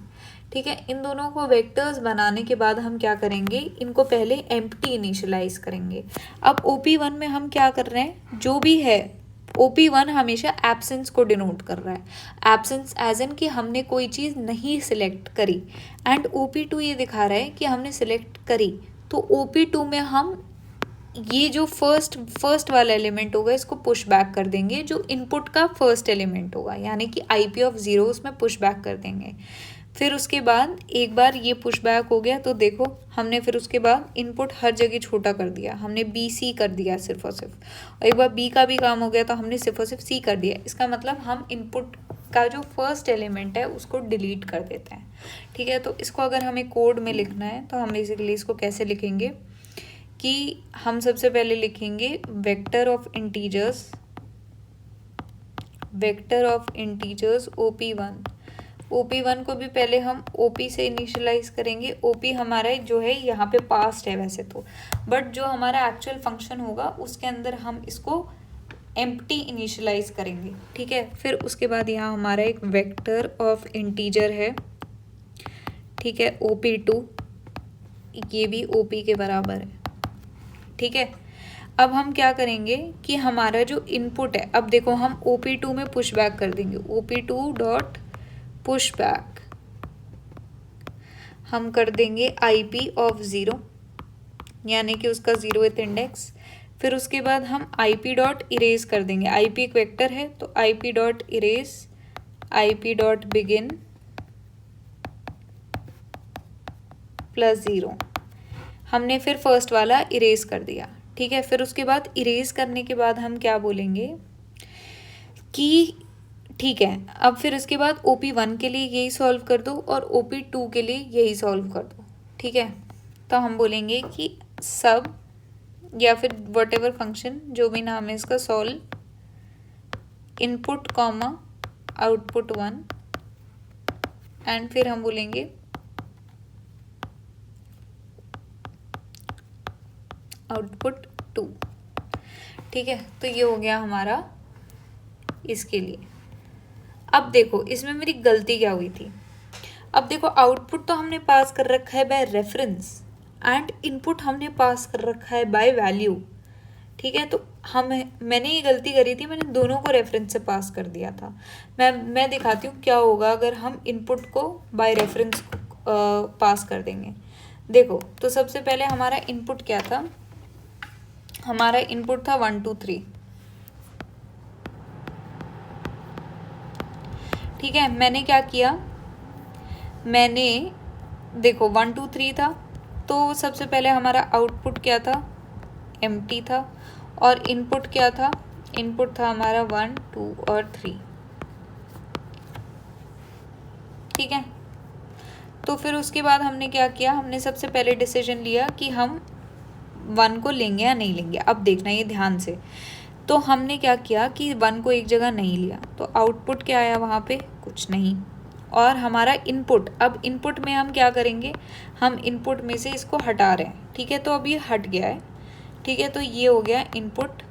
ठीक है, इन दोनों को वेक्टर्स बनाने के बाद हम क्या करेंगे, इनको पहले एम्प्टी इनिशियलाइज करेंगे। अब OP1 में हम क्या कर रहे हैं, जो भी है OP1 हमेशा एब्सेंस को डिनोट कर रहा है, एब्सेंस एज इन कि हमने कोई चीज़ नहीं सिलेक्ट करी, एंड OP2 ये दिखा रहा है कि हमने सिलेक्ट करी। तो OP2 में हम ये जो फर्स्ट वाला एलिमेंट होगा इसको पुश बैक कर देंगे, जो इनपुट का फर्स्ट एलिमेंट होगा, यानी कि IP ऑफ 0 उसमें पुश बैक कर देंगे। फिर उसके बाद एक बार ये पुश बैक हो गया तो देखो हमने फिर उसके बाद इनपुट हर जगह छोटा कर दिया, हमने BC कर दिया सिर्फ और सिर्फ, और एक बार B का भी काम हो गया तो हमने सिर्फ और सिर्फ C कर दिया। इसका मतलब हम इनपुट का जो फर्स्ट एलिमेंट है उसको डिलीट कर देते हैं। ठीक है, तो इसको अगर हमें कोड में लिखना है तो हम बेसिकली इसको कैसे लिखेंगे कि हम सबसे पहले लिखेंगे वेक्टर ऑफ इंटीजर्स OP1 को भी पहले हम OP से इनिशियलाइज करेंगे। OP हमारा जो है यहाँ पे पास्ट है वैसे तो, बट जो हमारा एक्चुअल फंक्शन होगा उसके अंदर हम इसको एम्प्टी इनिशियलाइज करेंगे। ठीक है, फिर उसके बाद यहाँ हमारा एक वेक्टर ऑफ इंटीजर है। ठीक है, OP2, ये भी OP के बराबर है। ठीक है, अब हम क्या करेंगे कि हमारा जो इनपुट है, अब देखो हम OP2 में पुश बैक कर देंगे, OP2 डॉट पुश बैक हम कर देंगे IP ऑफ 0, यानी कि उसका 0th इंडेक्स। फिर उसके बाद हम IP डॉट इरेज कर देंगे, IP एक वेक्टर है तो IP dot erase IP dot begin +0, हमने फिर फर्स्ट वाला इरेज कर दिया। ठीक है, फिर उसके बाद इरेज करने के बाद हम क्या बोलेंगे कि ठीक है, अब फिर उसके बाद OP1 के लिए यही सॉल्व कर दो और OP2 के लिए यही सॉल्व कर दो। ठीक है, तो हम बोलेंगे कि सब या फिर वट एवर फंक्शन जो भी नाम है इसका, solve input comma output 1, and फिर हम बोलेंगे आउटपुट 2। ठीक है, तो ये हो गया हमारा इसके लिए। अब देखो इसमें मेरी गलती क्या हुई थी। अब देखो आउटपुट तो हमने पास कर रखा है बाय रेफरेंस एंड इनपुट हमने पास कर रखा है बाय वैल्यू। ठीक है, तो मैंने ये गलती करी थी, मैंने दोनों को रेफरेंस से पास कर दिया था। मैं दिखाती हूँ क्या होगा अगर हम इनपुट को बाय रेफरेंस पास कर देंगे। देखो तो सबसे पहले हमारा इनपुट क्या था, हमारा इनपुट था 1 2 3। ठीक है, मैंने क्या किया, मैंने देखो 1 2 3 था तो सबसे पहले हमारा आउटपुट क्या था, एम्प्टी था, और इनपुट क्या था, इनपुट था हमारा 1 2 और 3। ठीक है, तो फिर उसके बाद हमने क्या किया, हमने सबसे पहले डिसीजन लिया कि हम 1 को लेंगे या नहीं लेंगे। अब देखना ये ध्यान से, तो हमने क्या किया कि 1 को एक जगह नहीं लिया, तो आउटपुट क्या आया वहाँ पे, कुछ नहीं। और हमारा इनपुट, अब इनपुट में हम क्या करेंगे, हम इनपुट में से इसको हटा रहे हैं। ठीक है, तो अब ये हट गया है। ठीक है, तो ये हो गया इनपुट,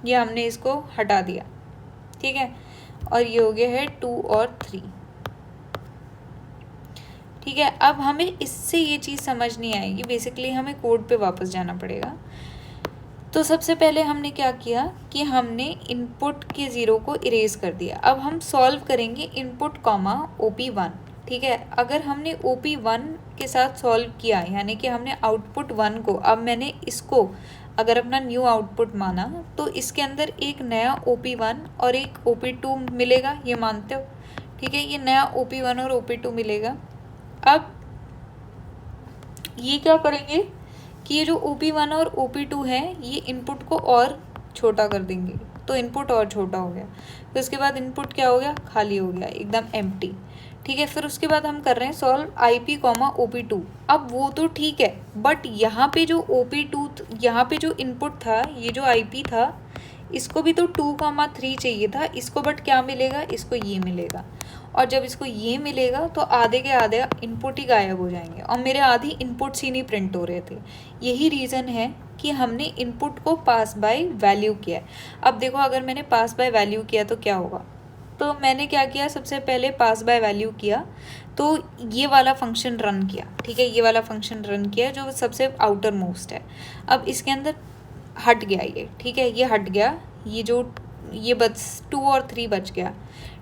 ये हमने इसको हटा दिया। ठीक है, और ये हो गया है 2 और 3। ठीक है, अब हमें इससे ये चीज़ समझ नहीं आएगी, बेसिकली हमें कोड पे वापस जाना पड़ेगा। तो सबसे पहले हमने क्या किया कि हमने इनपुट के ज़ीरो को इरेज कर दिया। अब हम सॉल्व करेंगे इनपुट कॉमा OP1। ठीक है, अगर हमने OP1 के साथ सॉल्व किया, यानी कि हमने आउटपुट 1 को, अब मैंने इसको अगर अपना न्यू आउटपुट माना, तो इसके अंदर एक नया OP1 और एक OP2 मिलेगा, ये मानते हो। ठीक है, ये नया OP1 और OP2 मिलेगा। अब ये क्या करेंगे कि ये जो OP1 और OP2 है, ये इनपुट को और छोटा कर देंगे, तो इनपुट और छोटा हो गया। फिर उसके बाद इनपुट क्या हो गया, खाली हो गया, एकदम एम्प्टी। ठीक है, फिर उसके बाद हम कर रहे हैं सॉल्व IP कॉमा OP2। अब वो तो ठीक है, बट यहाँ पे जो OP2, यहाँ पे जो इनपुट था, ये जो IP था, इसको भी तो 2,3 चाहिए था इसको, बट क्या मिलेगा, इसको ये मिलेगा। और जब इसको ये मिलेगा तो आधे के आधे इनपुट ही गायब हो जाएंगे, और मेरे आधी इनपुट्स ही नहीं प्रिंट हो रहे थे। यही रीज़न है कि हमने इनपुट को पास बाय वैल्यू किया है। अब देखो, अगर मैंने पास बाय वैल्यू किया तो क्या होगा, तो मैंने क्या किया, सबसे पहले पास बाय वैल्यू किया, तो ये वाला फंक्शन रन किया। ठीक है, ये वाला फंक्शन रन किया जो सबसे आउटर मोस्ट है। अब इसके अंदर हट गया ये। ठीक है, ये हट गया, ये बस 2 और 3 बच गया।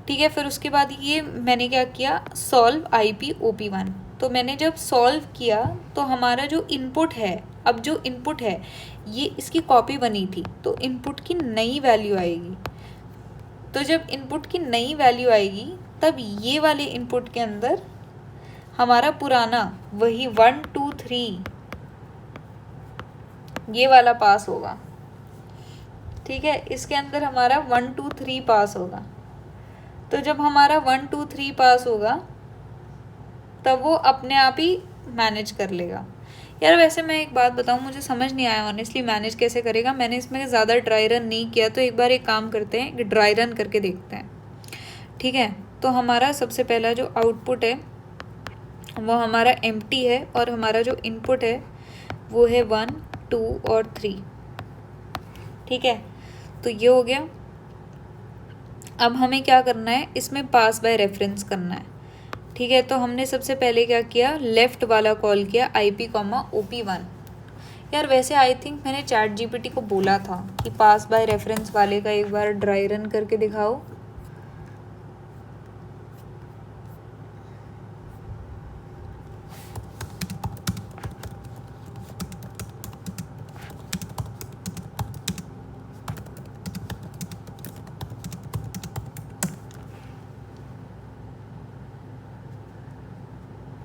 ठीक है, फिर उसके बाद ये मैंने क्या किया, सॉल्व IP OP1। तो मैंने जब सॉल्व किया तो हमारा जो इनपुट है, अब जो इनपुट है ये इसकी कॉपी बनी थी, तो इनपुट की नई वैल्यू आएगी। तो जब इनपुट की नई वैल्यू आएगी, तब ये वाले इनपुट के अंदर हमारा पुराना वही 1 2 3 ये वाला पास होगा। ठीक है, इसके अंदर हमारा 1 2 3 पास होगा। तो जब हमारा 1 2 3 पास होगा, तब वो अपने आप ही मैनेज कर लेगा। यार वैसे मैं एक बात बताऊँ, मुझे समझ नहीं आया ऑनेस्टली मैनेज कैसे करेगा। मैंने इसमें ज़्यादा ड्राई रन नहीं किया, तो एक बार एक काम करते हैं, एक ड्राई रन करके देखते हैं। ठीक है, तो हमारा सबसे पहला जो आउटपुट है वो हमारा एम्प्टी है, और हमारा जो इनपुट है वो है 1 2 और 3। ठीक है, तो ये हो गया। अब हमें क्या करना है, इसमें पास बाय रेफरेंस करना है। ठीक है, तो हमने सबसे पहले क्या किया, लेफ़्ट वाला कॉल किया IP कॉमा OP1। यार वैसे आई थिंक मैंने ChatGPT को बोला था कि पास बाय रेफरेंस वाले का एक बार ड्राई रन करके दिखाओ।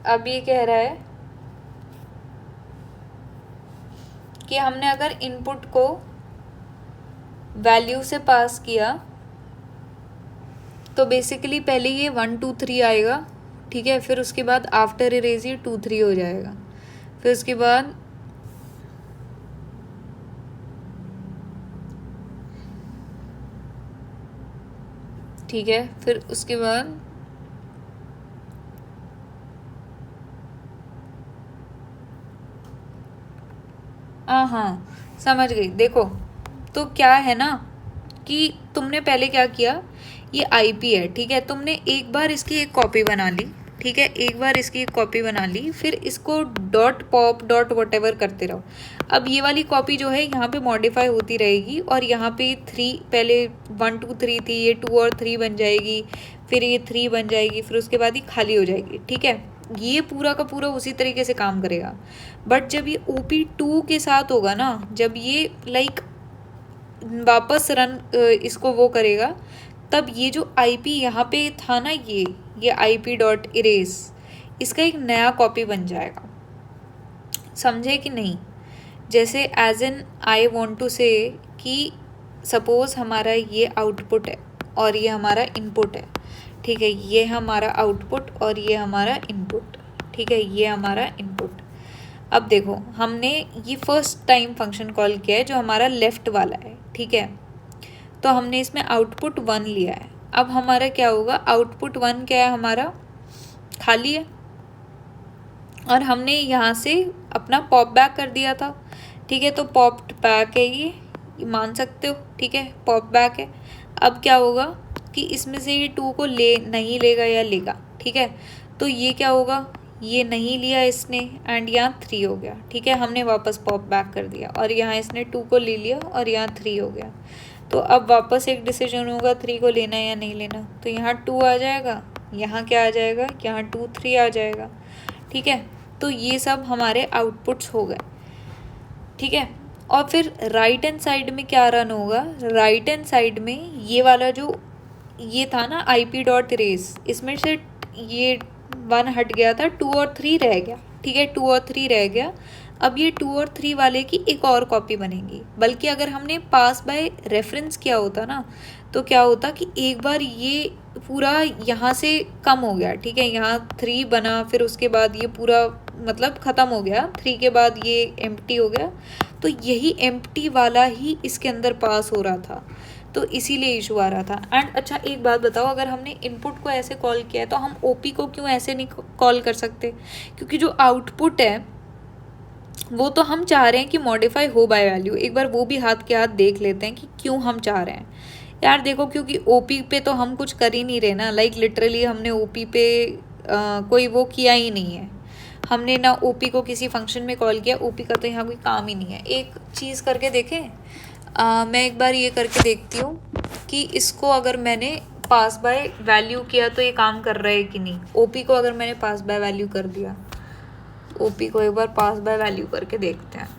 अब ये कह रहा है कि हमने अगर इनपुट को वैल्यू से पास किया, तो बेसिकली पहले ये 1 2 3 आएगा। ठीक है, फिर उसके बाद आफ्टर इरेज ये 2 3 हो जाएगा। फिर उसके बाद ठीक है, फिर उसके बाद हाँ समझ गई। देखो, तो क्या है ना कि तुमने पहले क्या किया, ये IP है। ठीक है, तुमने एक बार इसकी एक कॉपी बना ली। ठीक है, एक बार इसकी एक कॉपी बना ली, फिर इसको डॉट पॉप डॉट वटेवर करते रहो। अब ये वाली कॉपी जो है यहाँ पे मॉडिफाई होती रहेगी, और यहाँ पे 3, पहले 1 2 3 थी, ये 2 और 3 बन जाएगी, फिर ये 3 बन जाएगी, फिर उसके बाद ये खाली हो जाएगी। ठीक है, ये पूरा का पूरा उसी तरीके से काम करेगा। बट जब ये OP2 के साथ होगा ना, जब ये लाइक वापस रन इसको वो करेगा, तब ये जो IP यहाँ पे था ना, ये IP डॉट इरेज, इसका एक नया कॉपी बन जाएगा। समझे कि नहीं? जैसे as an I want to say कि सपोज हमारा ये आउटपुट है और ये हमारा इनपुट है, ठीक है, ये हमारा आउटपुट और ये हमारा इनपुट, ठीक है, ये हमारा इनपुट। अब देखो हमने ये फर्स्ट टाइम फंक्शन कॉल किया है जो हमारा लेफ्ट वाला है, ठीक है, तो हमने इसमें आउटपुट 1 लिया है। अब हमारा क्या होगा, आउटपुट 1 क्या है, हमारा खाली है और हमने यहाँ से अपना पॉप बैक कर दिया था, ठीक है, तो पॉप्ड बैक है ये मान सकते हो, ठीक है, पॉप बैक है। अब क्या होगा कि इसमें से ये 2 को नहीं लेगा या लेगा, ठीक है, तो ये क्या होगा, ये नहीं लिया इसने एंड यहाँ 3 हो गया, ठीक है, हमने वापस पॉप बैक कर दिया और यहाँ इसने 2 को ले लिया और यहाँ 3 हो गया। तो अब वापस एक डिसीजन होगा 3 को लेना या नहीं लेना, तो यहाँ 2 आ जाएगा, यहाँ क्या आ जाएगा, यहाँ 2 3 आ जाएगा, ठीक है। तो ये सब हमारे आउटपुट्स हो गए, ठीक है। और फिर राइट हैंड साइड में क्या रन होगा, राइट हैंड साइड में ये वाला जो ये था ना IP.raise, इसमें से ये 1 हट गया था, 2 और 3 रह गया, ठीक है, 2 और 3 रह गया। अब ये 2 और 3 वाले की एक और कॉपी बनेगी, बल्कि अगर हमने पास बाय रेफरेंस किया होता ना तो क्या होता कि एक बार ये पूरा यहाँ से कम हो गया, ठीक है, यहाँ 3 बना, फिर उसके बाद ये पूरा मतलब ख़त्म हो गया, 3 के बाद ये एम्प्टी हो गया, तो यही एम्प्टी वाला ही इसके अंदर पास हो रहा था, तो इसीलिए इशू आ रहा था। एंड अच्छा एक बात बताओ, अगर हमने इनपुट को ऐसे कॉल किया है तो हम ओपी को क्यों ऐसे नहीं कॉल कर सकते? क्योंकि जो आउटपुट है वो तो हम चाह रहे हैं कि मॉडिफाई हो बाय वैल्यू। एक बार वो भी हाथ के हाथ देख लेते हैं कि क्यों हम चाह रहे हैं यार। देखो क्योंकि ओपी पे तो हम कुछ कर ही नहीं रहे ना, लाइक लिटरली हमने ओपी पे कोई वो किया ही नहीं है, हमने ना ओपी को किसी फंक्शन में कॉल किया, ओपी का तो यहाँ कोई काम ही नहीं है। एक चीज़ करके देखें, मैं एक बार ये करके देखती हूँ कि इसको अगर मैंने पास बाय वैल्यू किया तो ये काम कर रहा है कि नहीं। ओपी को अगर मैंने पास बाय वैल्यू कर दिया, ओपी को एक बार पास बाय वैल्यू करके देखते हैं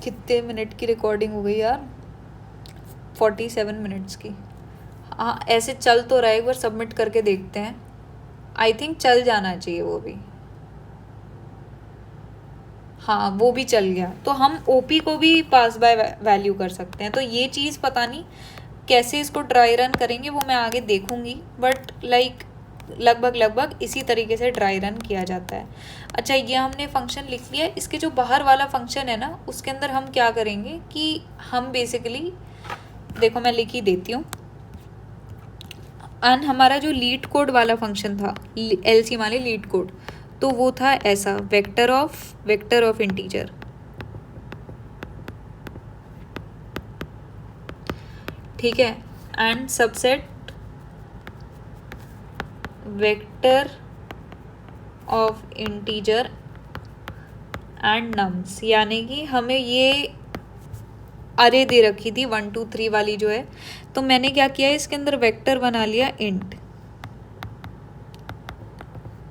कितने मिनट की रिकॉर्डिंग हो गई यार, 47 मिनट्स की। हाँ ऐसे चल तो रहा है, एक बार सबमिट करके देखते हैं, आई थिंक चल जाना चाहिए वो भी। हाँ वो भी चल गया, तो हम ओपी को भी पास बाय वैल्यू कर सकते हैं। तो ये चीज़ पता नहीं कैसे इसको ड्राई रन करेंगे वो मैं आगे देखूंगी, बट लाइक लगभग इसी तरीके से ड्राई रन किया जाता है। अच्छा ये हमने फंक्शन लिख लिया, इसके जो बाहर वाला फंक्शन है ना उसके अंदर हम क्या करेंगे कि हम बेसिकली देखो मैं लिख ही देती हूँ। एंड हमारा जो लीड कोड वाला फंक्शन था, एलसी वाले लीड कोड, तो वो था ऐसा, वेक्टर ऑफ इंटीजर, ठीक है, and subset vector of integer and nums, यानी कि हमें ये अरे दे रखी थी 1 2 3 वाली जो है, तो मैंने क्या किया इसके अंदर वेक्टर बना लिया इंट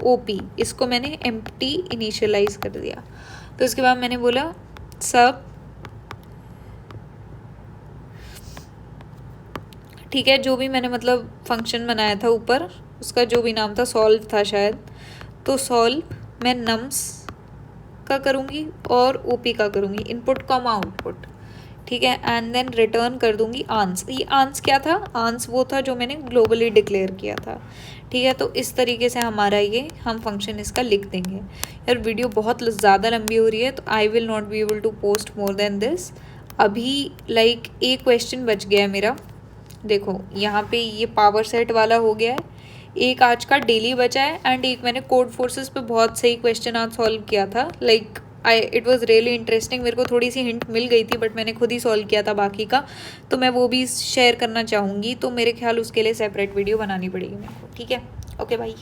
ओपी, इसको मैंने एम्प्टी इनिशियलाइज कर दिया। तो इसके बाद मैंने बोला सब, ठीक है, जो भी मैंने मतलब फंक्शन बनाया था ऊपर उसका जो भी नाम था, सॉल्व था शायद, तो सॉल्व मैं नम्स का करूँगी और ओपी का करूँगी, इनपुट कॉमा आउटपुट, ठीक है, एंड देन रिटर्न कर दूंगी आंस। ये आंस क्या था, आंस वो था जो मैंने ग्लोबली डिक्लेयर किया था, ठीक है। तो इस तरीके से हमारा ये हम फंक्शन इसका लिख देंगे। यार वीडियो बहुत ज़्यादा लंबी हो रही है तो I will not be able to post more than this. अभी लाइक एक क्वेश्चन बच गया है मेरा, देखो यहाँ पे ये पावर सेट वाला हो गया है, एक आज का डेली बचा है, एंड एक मैंने कोड फोर्सेस पे बहुत सही क्वेश्चन आज सॉल्व किया था, like it was really interesting. मेरे को थोड़ी सी हिंट मिल गई थी बट मैंने खुद ही सॉल्व किया था बाकी का, तो मैं वो भी शेयर करना चाहूँगी, तो मेरे ख्याल उसके लिए सेपरेट वीडियो बनानी पड़ेगी मेरे को, ठीक है। Okay bye.